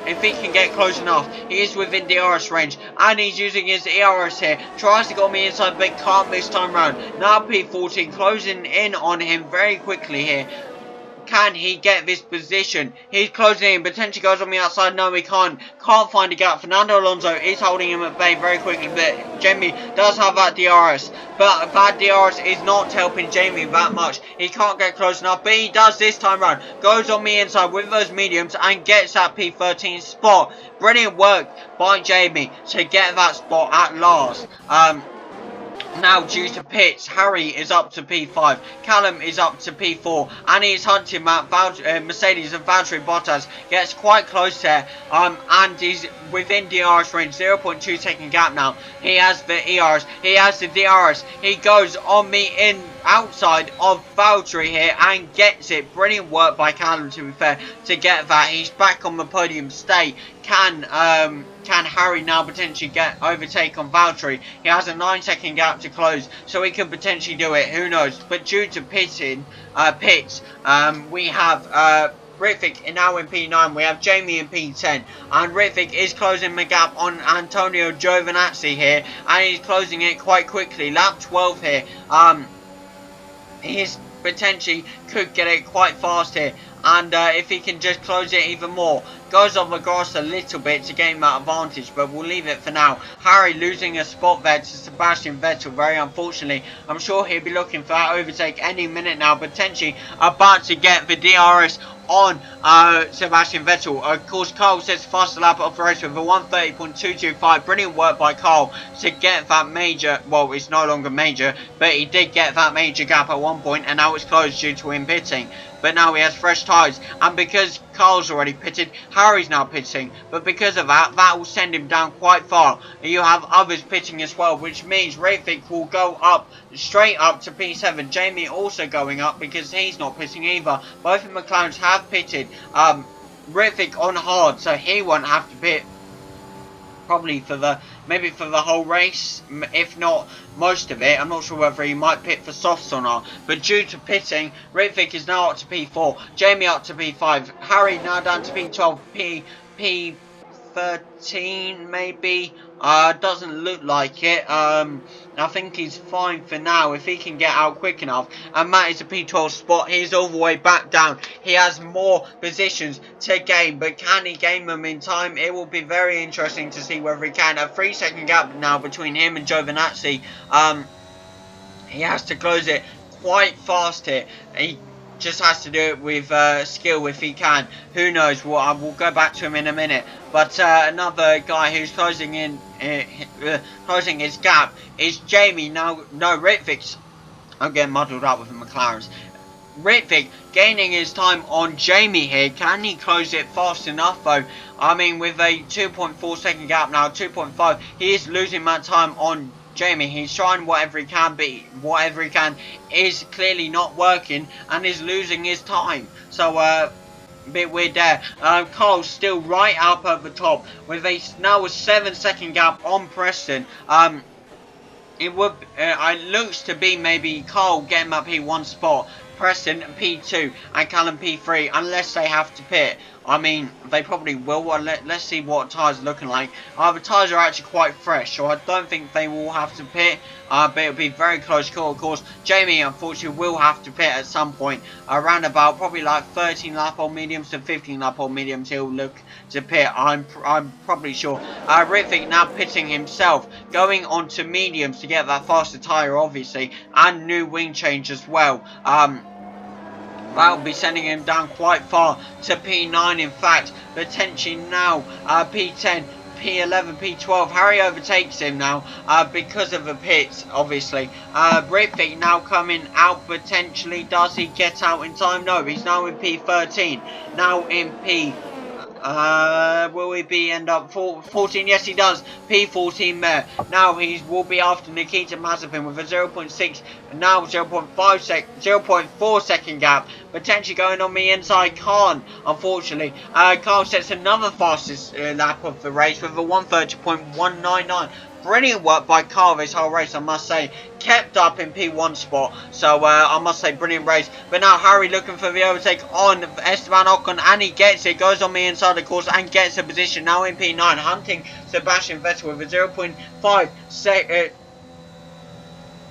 If he can get close enough. He is within DRS range and he's using his ERS here. Tries to go on the inside but can't this time round. Now P14 closing in on him very quickly here. Can he get this position? He's closing in, potentially goes on the outside. No, he can't. Can't find a gap. Fernando Alonso is holding him at bay very quickly, but Jamie does have that DRS. But that DRS is not helping Jamie that much. He can't get close enough, but he does this time round. Goes on the inside with those mediums and gets that P13 spot. Brilliant work by Jamie to get that spot at last. Now, due to pits, Harry is up to P5, Callum is up to P4, and he's hunting Mercedes and Valtteri Bottas. Gets quite close there, and he's within DRS range, 0.2 second gap now. He has the ERs, he has the DRS, he goes on the outside of Valtteri here and gets it. Brilliant work by Callum, to be fair, to get that. He's back on the podium state. Can Harry now potentially get overtake on Valtteri? He has a 9-second gap to close, so he can potentially do it. Who knows? But due to pits, we have Ritvic now in P9. We have Jamie in P10, and Ritvic is closing the gap on Antonio Giovinazzi here, and he's closing it quite quickly. Lap 12 here. He is potentially could get it quite fast here, and if he can just close it even more, goes on the grass a little bit to gain that advantage, but we'll leave it for now. Harry losing a spot there to Sebastian Vettel, very unfortunately. I'm sure he'll be looking for that overtake any minute now, potentially about to get the DRS on Sebastian Vettel. Of course, Carl sets faster lap operation with a 130.225. Brilliant work by Carl to get that major, well, it's no longer major, but he did get that major gap at one point, and now it's closed due to him pitting. But now he has fresh tyres, and because Carl's already pitted, Harry's now pitting. But because of that, that will send him down quite far. And you have others pitting as well, which means Ritvic will go up, straight up to P7. Jamie also going up because he's not pitting either. Both of McLarens have pitted. Ritvic on hard, so he won't have to pit. Probably maybe for the whole race, if not most of it. I'm not sure whether he might pit for softs or not. But due to pitting, Ritvic is now up to P4, Jamie up to P5, Harry now down to P12, P13 maybe. Doesn't look like it. I think he's fine for now if he can get out quick enough. And that is a P12 spot. He's all the way back down. He has more positions to gain, but can he gain them in time? It will be very interesting to see whether he can. A 3-second gap now between him and Giovinazzi. He has to close it quite fast here. He just has to do it with skill if he can. Who knows? Well, I will go back to him in a minute. But another guy who's closing his gap is Jamie. Now, no, Ritvic's I'm getting muddled up with the McLarens. Ritvic gaining his time on Jamie here. Can he close it fast enough though? I mean, with a 2.4 second gap now, 2.5, he is losing that time on Jamie. He's trying whatever he can, but whatever he can is clearly not working and is losing his time. So, bit weird there. Carl's still right up at the top with now a 7-second gap on Preston. It looks to be maybe Carl getting up P1 spot, Preston P2 and Callum P3, unless they have to pit. I mean, they probably will. Well, let's see what tyres are looking like. The tyres are actually quite fresh, so I don't think they will have to pit. But it'll be very close call. Of course, Jamie, unfortunately, will have to pit at some point. Around about probably like 13 lap old mediums to 15 lap old mediums, he'll look to pit. I'm probably sure. Ritvic now pitting himself, going on to mediums to get that faster tyre, obviously, and new wing change as well. That'll be sending him down quite far to P9, in fact, potentially now P10, P11, P12. Harry overtakes him now because of the pits, obviously. Ritvic now coming out potentially. Does he get out in time? No, he's now in P13. Now in P... will he be end up 14? Yes, he does. P14 there. Now he will be after Nikita Mazepin with a 0.6 and now 0.4 second gap. Potentially going on the inside Khan, unfortunately. Carl sets another fastest lap of the race with a 130.199. Brilliant work by Carl this whole race, I must say. Kept up in P1 spot. So, I must say, brilliant race. But now Harry looking for the overtake on Esteban Ocon. And he gets it. Goes on the inside, of course, and gets a position. Now in P9. Hunting Sebastian Vettel with a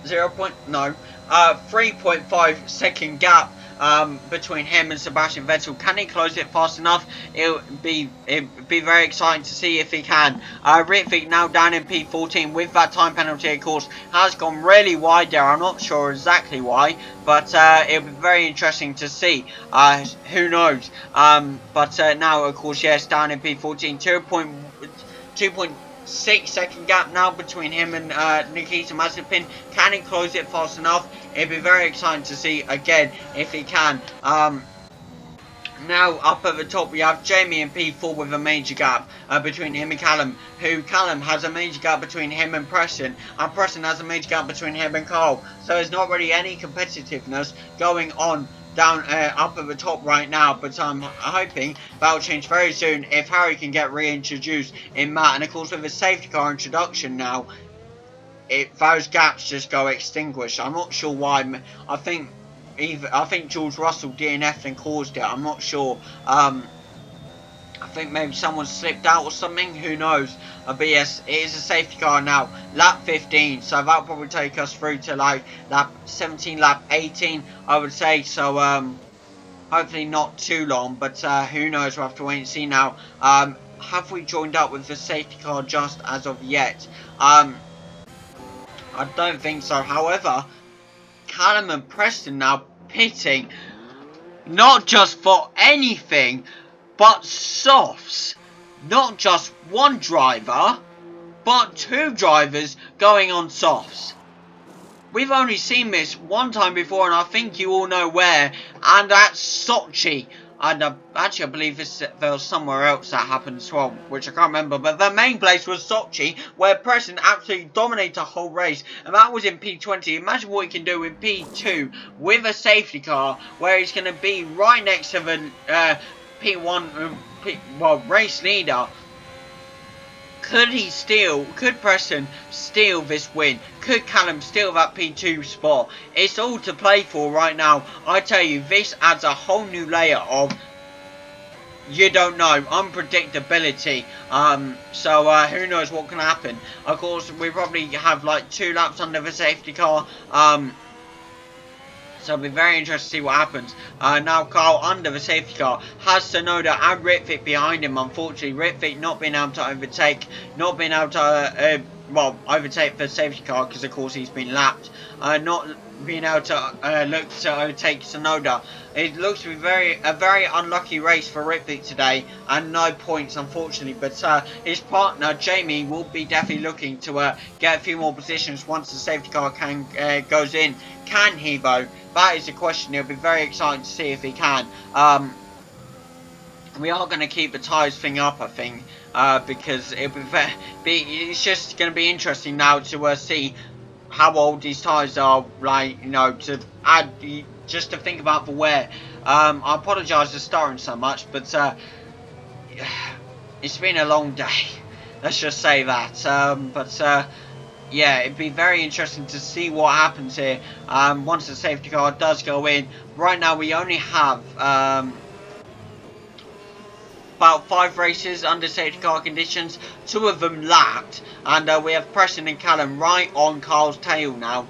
3.5 second gap. Between him and Sebastian Vettel. Can he close it fast enough? It'll be very exciting to see if he can. Ritvic now down in P14 with that time penalty, of course, has gone really wide there. I'm not sure exactly why, but it'll be very interesting to see. Who knows? But now, of course, yes, down in P14, 2.6 second gap now between him and Nikita Mazepin. Can he close it fast enough? It'd be very exciting to see again if he can. Now up at the top we have Jamie in P4 with a major gap between him and Callum. Callum has a major gap between him and Preston has a major gap between him and Carl. So there's not really any competitiveness going on down up at the top right now, but I'm hoping that'll change very soon if Harry can get reintroduced in that. And of course with the safety car introduction now, those gaps just go extinguished. I'm not sure why. I think George Russell DNF'd and caused it. I'm not sure. I think maybe someone slipped out or something. Who knows? But yes, it is a safety car now. Lap 15. So that'll probably take us through to like lap 17, lap 18, I would say. So hopefully not too long. But who knows? We'll have to wait and see now. Have we joined up with the safety car just as of yet? I don't think so. However, Callum and Preston now pitting, not just for anything, but softs. Not just one driver, but two drivers going on softs. We've only seen this one time before, and I think you all know where, and that's Sochi. And actually, I believe there was somewhere else that happened as well, which I can't remember. But the main place was Sochi, where Preston absolutely dominated the whole race. And that was in P20. Imagine what he can do in P2 with a safety car, where he's going to be right next to the P1, race leader. Could Preston steal this win? Could Callum steal that P2 spot? It's all to play for right now. I tell you, this adds a whole new layer of, you don't know, unpredictability. So who knows what can happen. Of course, we probably have like 2 laps under the safety car. So it'll be very interesting to see what happens. Now Carl under the safety car has Tsunoda and Ritvic behind him. Unfortunately, Ritvic not being able to overtake, overtake the safety car because of course he's been lapped. Not being able to look to overtake Tsunoda. It looks to be a very unlucky race for Ritvik today, and no points unfortunately. But his partner Jamie will be definitely looking to get a few more positions once the safety car goes in. Can he though? That is the question. It'll be very exciting to see if he can. We are going to keep the tyres thing up, I think, because it's just going to be interesting now to see how old these tyres are, like, you know, to add, just to think about the wear. I apologise for stuttering so much, but it's been a long day, let's just say that. Yeah, it'd be very interesting to see what happens here once the safety car does go in. Right now we only have about 5 races under safety car conditions, 2 of them lapped, and we have Preston and Callum right on Carl's tail now.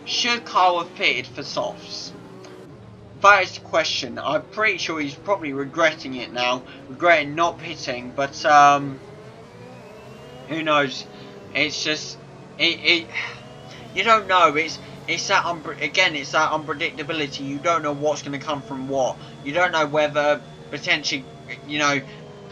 Should Carl have pitted for softs? That is the question. I'm pretty sure he's probably regretting it now, regretting not pitting, but who knows? It's just you don't know. It's that it's that unpredictability. You don't know what's going to come from what. You don't know whether potentially, you know,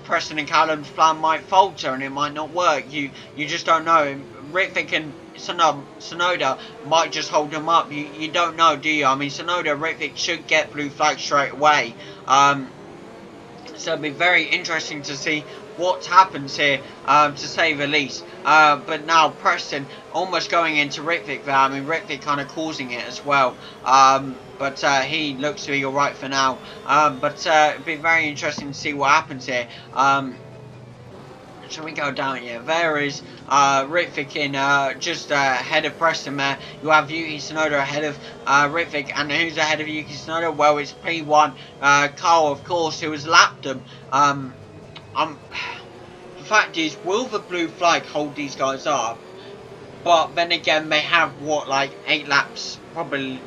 Preston and Callum's plan might falter and it might not work. You just don't know. Ritvik and Tsunoda might just hold him up. You don't know, do you? I mean, Tsunoda, Ritvik should get blue flag straight away. So it'll be very interesting to see what happens here, to say the least. But now Preston almost going into Ritvik there. I mean, Ritvik kind of causing it as well. But he looks to be alright for now. But it'll be very interesting to see what happens here. Shall we go down here? There is Ritvik in just ahead of Preston there. You have Yuki Tsunoda ahead of Ritvik. And who's ahead of Yuki Tsunoda? Well, it's P1. Carl, of course, who has lapped them. The fact is, will the blue flag hold these guys up? But then again, they have what, like 8 laps probably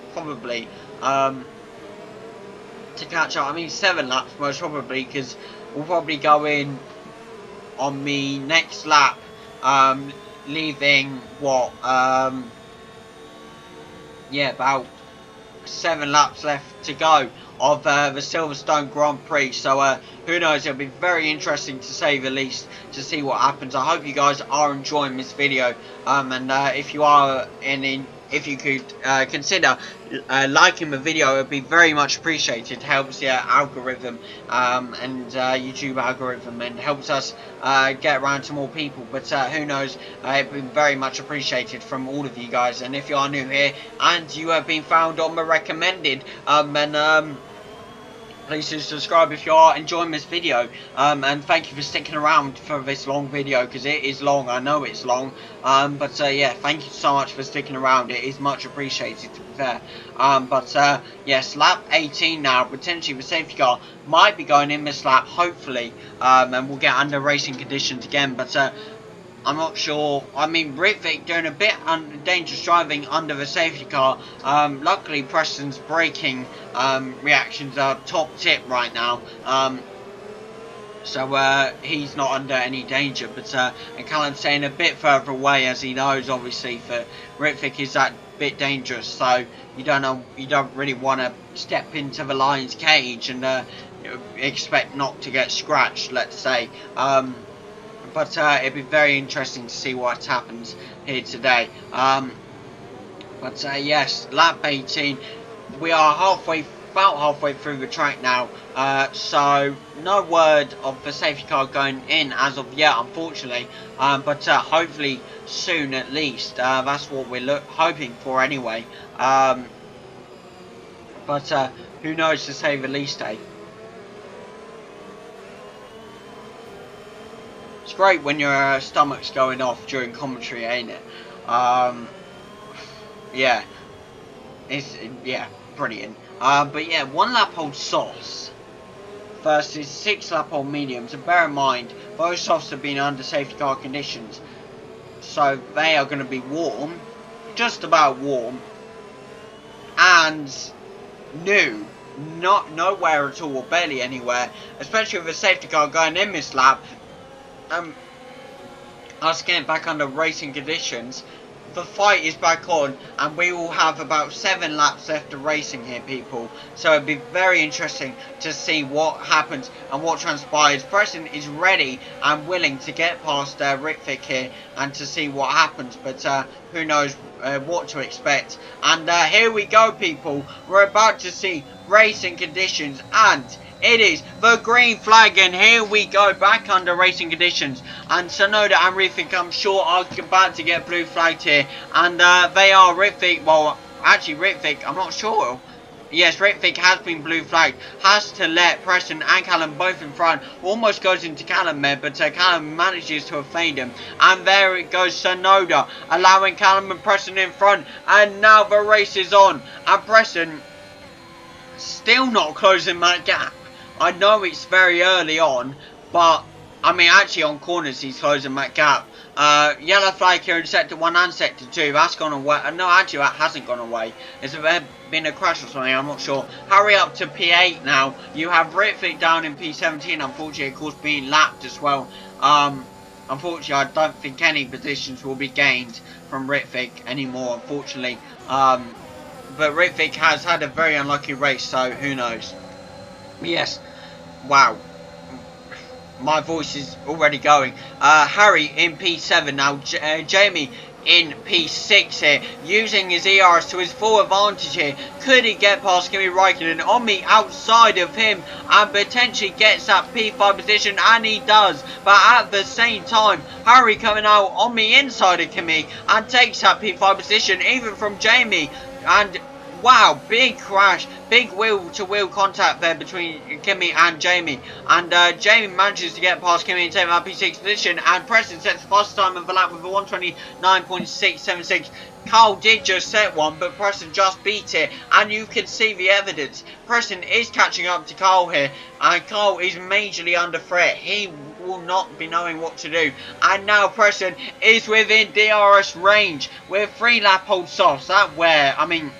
to catch up. I mean 7 laps most probably, because we'll probably go in on the next lap, leaving what, yeah, about 7 laps left to go of the Silverstone Grand Prix. So who knows, it'll be very interesting to say the least to see what happens. I hope you guys are enjoying this video, and if you are, if you could consider liking the video, it would be very much appreciated. It helps the algorithm and YouTube algorithm, and helps us get around to more people. But who knows, it would be very much appreciated from all of you guys. And if you are new here and you have been found on the recommended, please do subscribe if you are enjoying this video, and thank you for sticking around for this long video, because it is long. I know it's long, but yeah, thank you so much for sticking around. It is much appreciated, to be fair. But yes, lap 18 now. Potentially the safety car might be going in this lap, hopefully, and we'll get under racing conditions again. But I'm not sure. I mean, Ritvik doing a bit dangerous driving under the safety car. Luckily, Preston's braking reactions are top tip right now. So he's not under any danger. But and Callum's staying a bit further away, as he knows, obviously, for Ritvik is that bit dangerous. So you don't really want to step into the lion's cage and expect not to get scratched, let's say. But it'd be very interesting to see what happens here today. But yes, lap 18. We are about halfway through the track now. So no word of the safety car going in as of yet, unfortunately. But hopefully soon, at least. That's what we're hoping for anyway. But who knows, to say the least, eh? It's great when your stomach's going off during commentary, ain't it? Yeah. Yeah, brilliant. But yeah, 1 lap old softs versus 6 lap old mediums. And bear in mind, those softs have been under safety car conditions, so they are going to be warm, just about warm, and new. Not nowhere at all, or barely anywhere, especially with a safety car going in this lap. Us getting back under racing conditions, the fight is back on, and we will have about 7 laps left of racing here, people. So it'll be very interesting to see what happens and what transpires. Preston is ready and willing to get past Ritvic here and to see what happens, but who knows what to expect. And here we go, people. We're about to see racing conditions, and it is the green flag, and here we go, back under racing conditions. And Tsunoda and Ritvic, I'm sure, are about to get blue flagged here. And they are. Ritvic, well, actually Ritvic, I'm not sure. Yes, Ritvic has been blue flagged. Has to let Preston and Callum both in front. Almost goes into Callum there, but Callum manages to evade him. And there it goes, Tsunoda, allowing Callum and Preston in front. And now the race is on. And Preston still not closing that gap. I know it's very early on, but I mean, actually on corners he's closing that gap. Yellow flag here in sector 1 and sector 2. That's gone away. No, actually that hasn't gone away. There's been a crash or something, I'm not sure. Hurry up to P8 now. You have Ritvic down in P17, unfortunately, of course, being lapped as well. Unfortunately, I don't think any positions will be gained from Ritvic anymore, unfortunately. But Ritvic has had a very unlucky race, so who knows. Yes, wow, my voice is already going. Harry in P7 now, Jamie in P6 here, using his ERs to his full advantage here. Could he get past Kimi Räikkönen on the outside of him and potentially gets that P5 position? And he does, but at the same time, Harry coming out on the inside of Kimi and takes that P5 position even from Jamie. And wow, big crash, big wheel-to-wheel contact there between Kimi and Jamie. And Jamie manages to get past Kimi and take that P6 position. And Preston sets the fastest time of the lap with a 1:29.676. Carl did just set one, but Preston just beat it. And you can see the evidence. Preston is catching up to Carl here. And Carl is majorly under threat. He will not be knowing what to do. And now Preston is within DRS range with 3 lap hold softs. That where, I mean,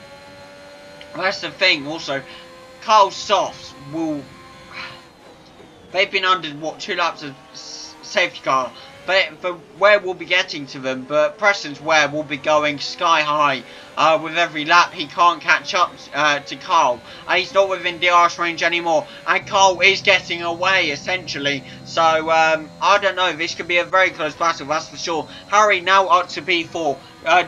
that's the thing. Also, Carl's softs will, they've been under what, 2 laps of safety car, but where we'll be getting to them. But Preston's wear will be going sky high. With every lap he can't catch up to Carl, and he's not within DRS range anymore, and Carl is getting away essentially. So I don't know, this could be a very close battle, that's for sure. Harry now up to P4,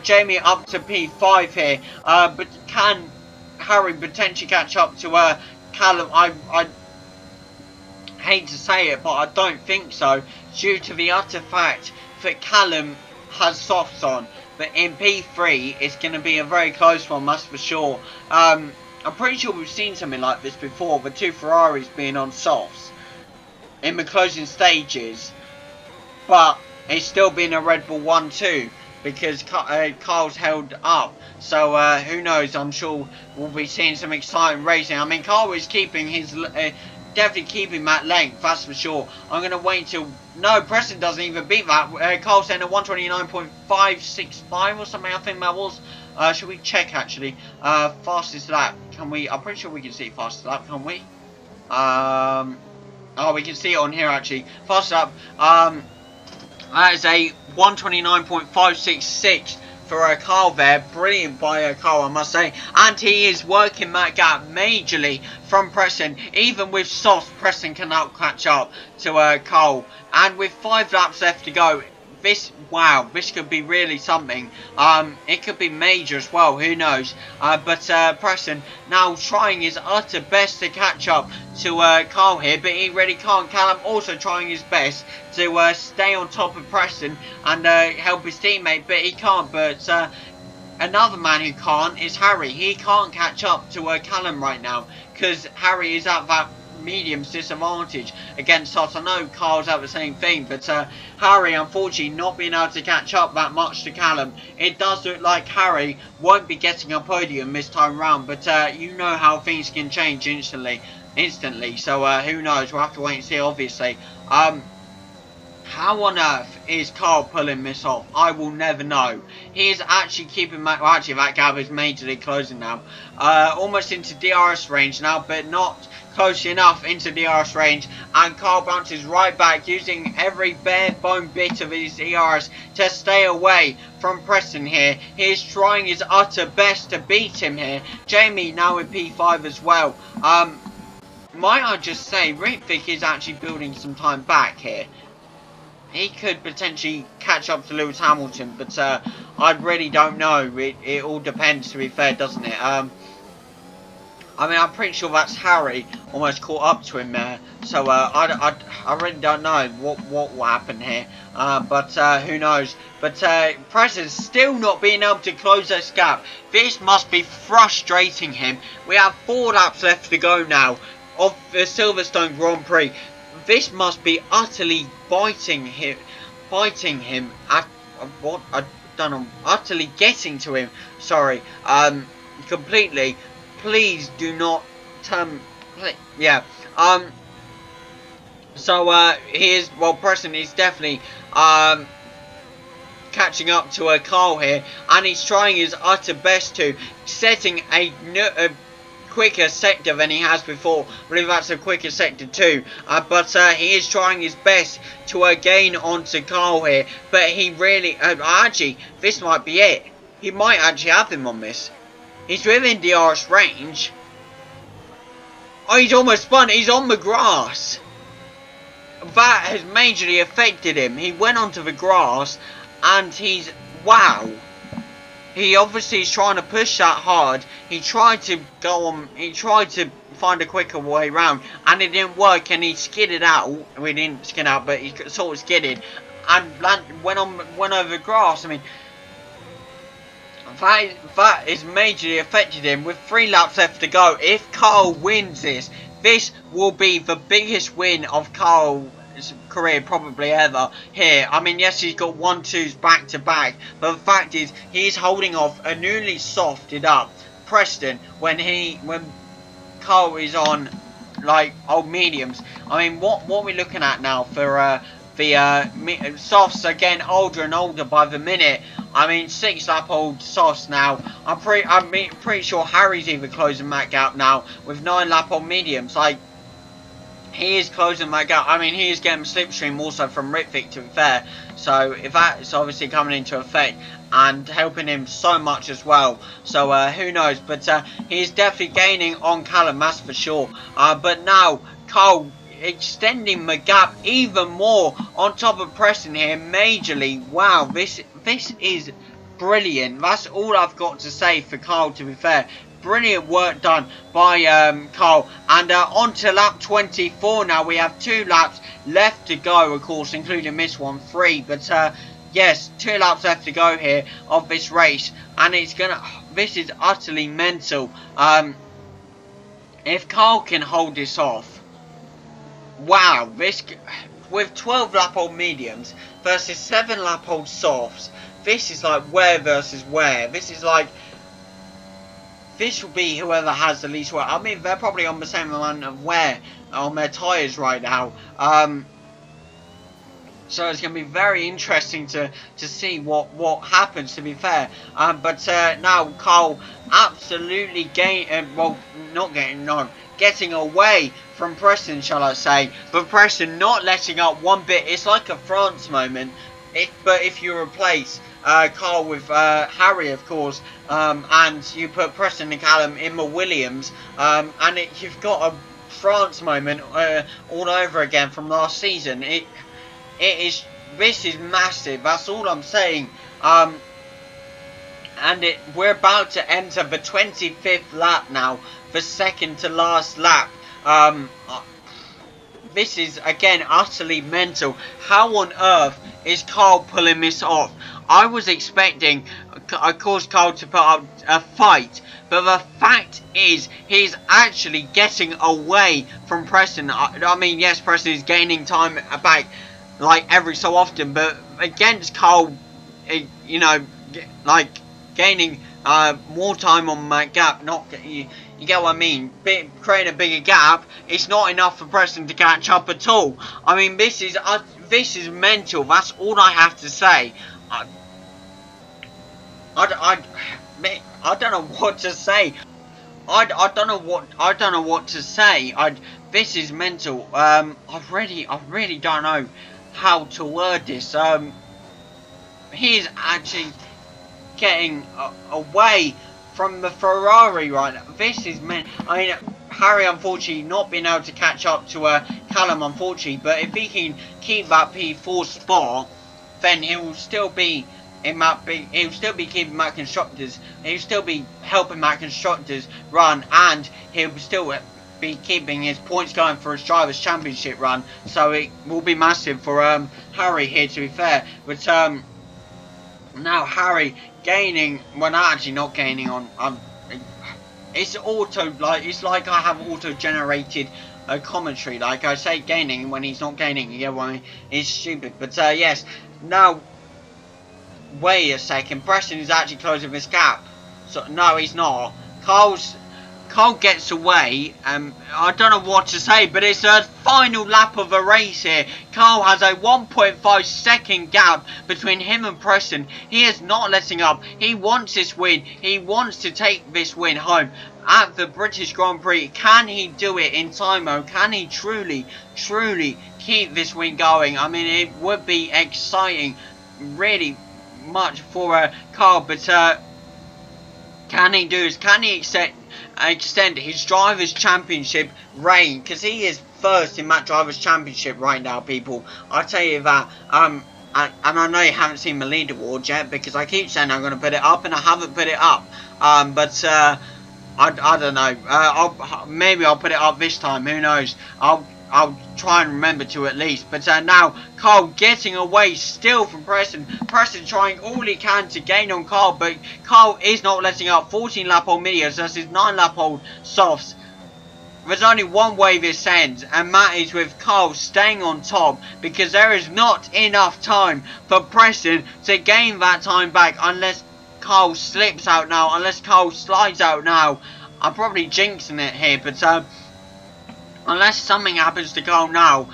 Jamie up to P5 here, but can Harry potentially catch up to Callum? I hate to say it, but I don't think so, due to the utter fact that Callum has softs on. But in P3 it's going to be a very close one, that's for sure. I'm pretty sure we've seen something like this before, the 2 Ferraris being on softs in the closing stages, but it's still been a Red Bull 1-2 because Carl's held up. So who knows, I'm sure we'll be seeing some exciting racing. I mean, Carl is keeping his, definitely keeping that length, that's for sure. I'm going to wait till, no, Preston doesn't even beat that. Carl's saying a 1:29.565 or something, I think that was. Should we check actually? Fastest lap, can we, I'm pretty sure we can see fastest lap, can't we? Oh, we can see it on here actually. Fastest lap, that is a 1:29.566 for Carl there. Brilliant by Carl, I must say. And he is working that gap majorly from Preston. Even with soft, Preston cannot catch up to Carl. And with 5 laps left to go, this, wow, this could be really something. It could be major as well, who knows. But Preston now trying his utter best to catch up to Carl here, but he really can't. Callum also trying his best to stay on top of Preston and help his teammate, but he can't. But another man who can't is Harry. He can't catch up to Callum right now because Harry is at that medium's disadvantage against us. I know Carl's at the same thing, but Harry unfortunately not being able to catch up that much to Callum. It does look like Harry won't be getting a podium this time round, but you know how things can change instantly. So who knows, we'll have to wait and see, obviously. How on earth is Carl pulling this off? I will never know. He is actually keeping well, actually that gap is majorly closing now. Almost into DRS range now, but not close enough into DRS range. And Carl bounces right back, using every bare bone bit of his DRS to stay away from Preston here. He is trying his utter best to beat him here. Jamie now in P5 as well. Might I just say, Ritvick is actually building some time back here. He could potentially catch up to Lewis Hamilton, but I really don't know. It all depends, to be fair, doesn't it? I mean, I'm pretty sure that's Harry almost caught up to him there. So I really don't know what will happen here. But who knows? But Preston's still not being able to close this gap. This must be frustrating him. We have 4 laps left to go now of the Silverstone Grand Prix. This must be utterly biting him at what I don't know, utterly getting to him. Sorry, completely. Please do not turn. Yeah. So he is. Well, Preston is definitely catching up to Carl here, and he's trying his utter best to setting a quicker sector than he has before. I believe that's a quicker sector too. But he is trying his best to gain onto Carl here. But he really, actually, this might be it. He might actually have him on this. He's within DRS range. Oh, he's almost spun. He's on the grass. That has majorly affected him. He went onto the grass, and he's, wow. He obviously is trying to push that hard. He tried to go on. He tried to find a quicker way round, and it didn't work. And he skidded out. We didn't skid out, but he sort of skidded and went over the grass. I mean, that is majorly affected him. With 3 laps left to go, if Carl wins this, this will be the biggest win of Carl's career probably ever here. I mean, yes, he's got 1-2s back to back, but the fact is he's holding off a newly softed up Preston when Carl is on like old mediums. I mean, what are we looking at now for the softs are getting older and older by the minute. I mean, 6 lap old softs now. I'm pretty sure Harry's even closing that gap now with 9 lap old mediums. Like, he is closing that gap. I mean, he is getting slipstream also from Ritvick, to be fair. So if that's obviously coming into effect and helping him so much as well. So who knows? But he's definitely gaining on Callum, that's for sure. But now Carl extending the gap even more on top of Preston here majorly. Wow, this is brilliant. That's all I've got to say for Carl, to be fair. Brilliant work done by Carl. And on to lap 24 now. We have 2 laps left to go, of course, including this one, 3. But yes, 2 laps left to go here of this race. And it's gonna, this is utterly mental. If Carl can hold this off, wow, this, with 12 lap old mediums versus 7 lap old softs, this is like where versus where. This is like, this will be whoever has the least wear. I mean, they're probably on the same amount of wear on their tyres right now. So it's going to be very interesting to see what happens, to be fair. But now Carl absolutely getting away from Preston, shall I say. But Preston not letting up one bit. It's like a France moment. But if you replace Carl with Harry, of course, and you put Preston and Callum in the Williams, and you've got a France moment all over again from last season. This is massive. That's all I'm saying. And we're about to enter the 25th lap now, the second to last lap. This is again utterly mental. How on earth is Carl pulling this off? I was expecting, of course, Carl to put up a fight, but the fact is he's actually getting away from Preston. I mean, yes, Preston is gaining time back like every so often, but against Carl, you know, like gaining more time on that gap. You get what I mean? Creating a bigger gap, it's not enough for Preston to catch up at all. I mean, this is mental. That's all I have to say. I don't know what to say. I don't know what to say. This is mental. I really don't know how to word this. He's actually getting away from the Ferrari right now. This is I mean, Harry unfortunately not being able to catch up to Callum unfortunately, but if he can keep that P4 spot, then he will still be he'll still be keeping that constructors. He'll still be helping that constructors run, and he'll still be keeping his points going for his drivers' championship run. So it will be massive for Harry here, to be fair. But now Harry gaining, well, actually not gaining on. It's like I have auto generated a commentary. Like I say, gaining when he's not gaining. You get what I mean? It's stupid. But yes, now. Wait a second, Preston is actually closing this gap. So no, he's not. Carl gets away. I don't know what to say, but it's a final lap of a race here. Carl has a 1.5 second gap between him and Preston. He is not letting up. He wants this win. He wants to take this win home at the British Grand Prix. Can he do it in time mode? Can he truly keep this win going? I mean, it would be exciting, really much for Carl, but can he do this? Can he extend his drivers' championship reign? Because he is first in that drivers' championship right now, people. I'll tell you that. And I know you haven't seen my leaderboard yet, because I keep saying I'm going to put it up, and I haven't put it up. But I don't know. Maybe I'll put it up this time. Who knows? I'll try and remember to at least. But now Carl getting away still from Preston. Preston trying all he can to gain on Carl, but Carl is not letting up. 14 lap old mediums versus 9 lap old softs. There's only one way this ends, and that is with Carl staying on top, because there is not enough time for Preston to gain that time back unless Carl slips out now, unless Carl slides out now. I'm probably jinxing it here, but unless something happens to Carl now,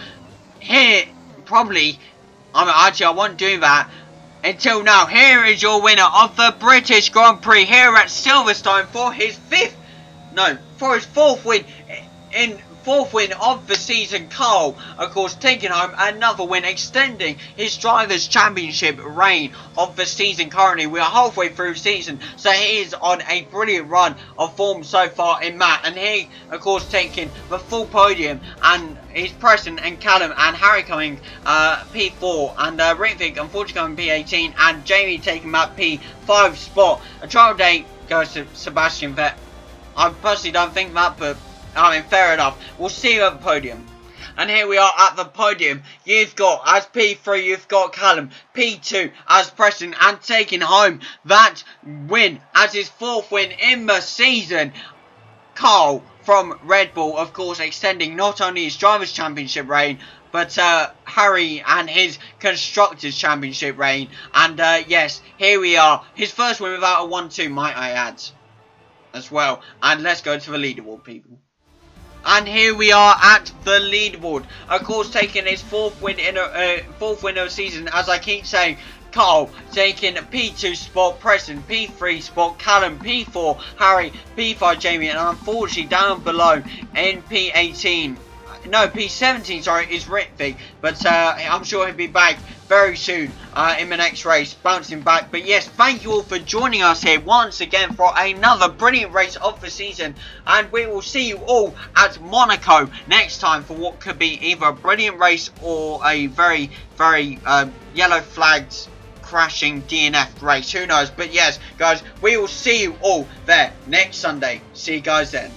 here, probably, actually I won't do that until now. Here is your winner of the British Grand Prix here at Silverstone for his fourth win of the season. Carl, of course, taking home another win, extending his drivers' championship reign of the season. Currently, we are halfway through the season, so he is on a brilliant run of form so far in that. And he, of course, taking the full podium, and he's Preston and Callum and Harry coming P4, and Ritvic unfortunately coming P18, and Jamie taking that P5 spot. A trial day goes to Sebastian Vettel. I personally don't think that, but I mean, fair enough. We'll see you at the podium. And here we are at the podium. You've got, as P3, you've got Callum. P2 as Preston. And taking home that win as his fourth win in the season, Carl from Red Bull, of course, extending not only his Drivers' Championship reign, but Harry and his Constructors' Championship reign. And yes, here we are. His first win without a 1-2, might I add, as well. And let's go to the leaderboard, people. And here we are at the leaderboard. Of course, taking his fourth win of the season, as I keep saying. Carl taking P2 spot, Preston P3 spot, Callum P4, Harry P5, Jamie, and unfortunately down below in P18. No, P17, sorry, is Ritvic, but I'm sure he'll be back very soon in the next race, bouncing back. But yes, thank you all for joining us here once again for another brilliant race of the season, and we will see you all at Monaco next time for what could be either a brilliant race or a very, very yellow flagged crashing DNF race. Who knows? But yes, guys, we will see you all there next Sunday. See you guys then.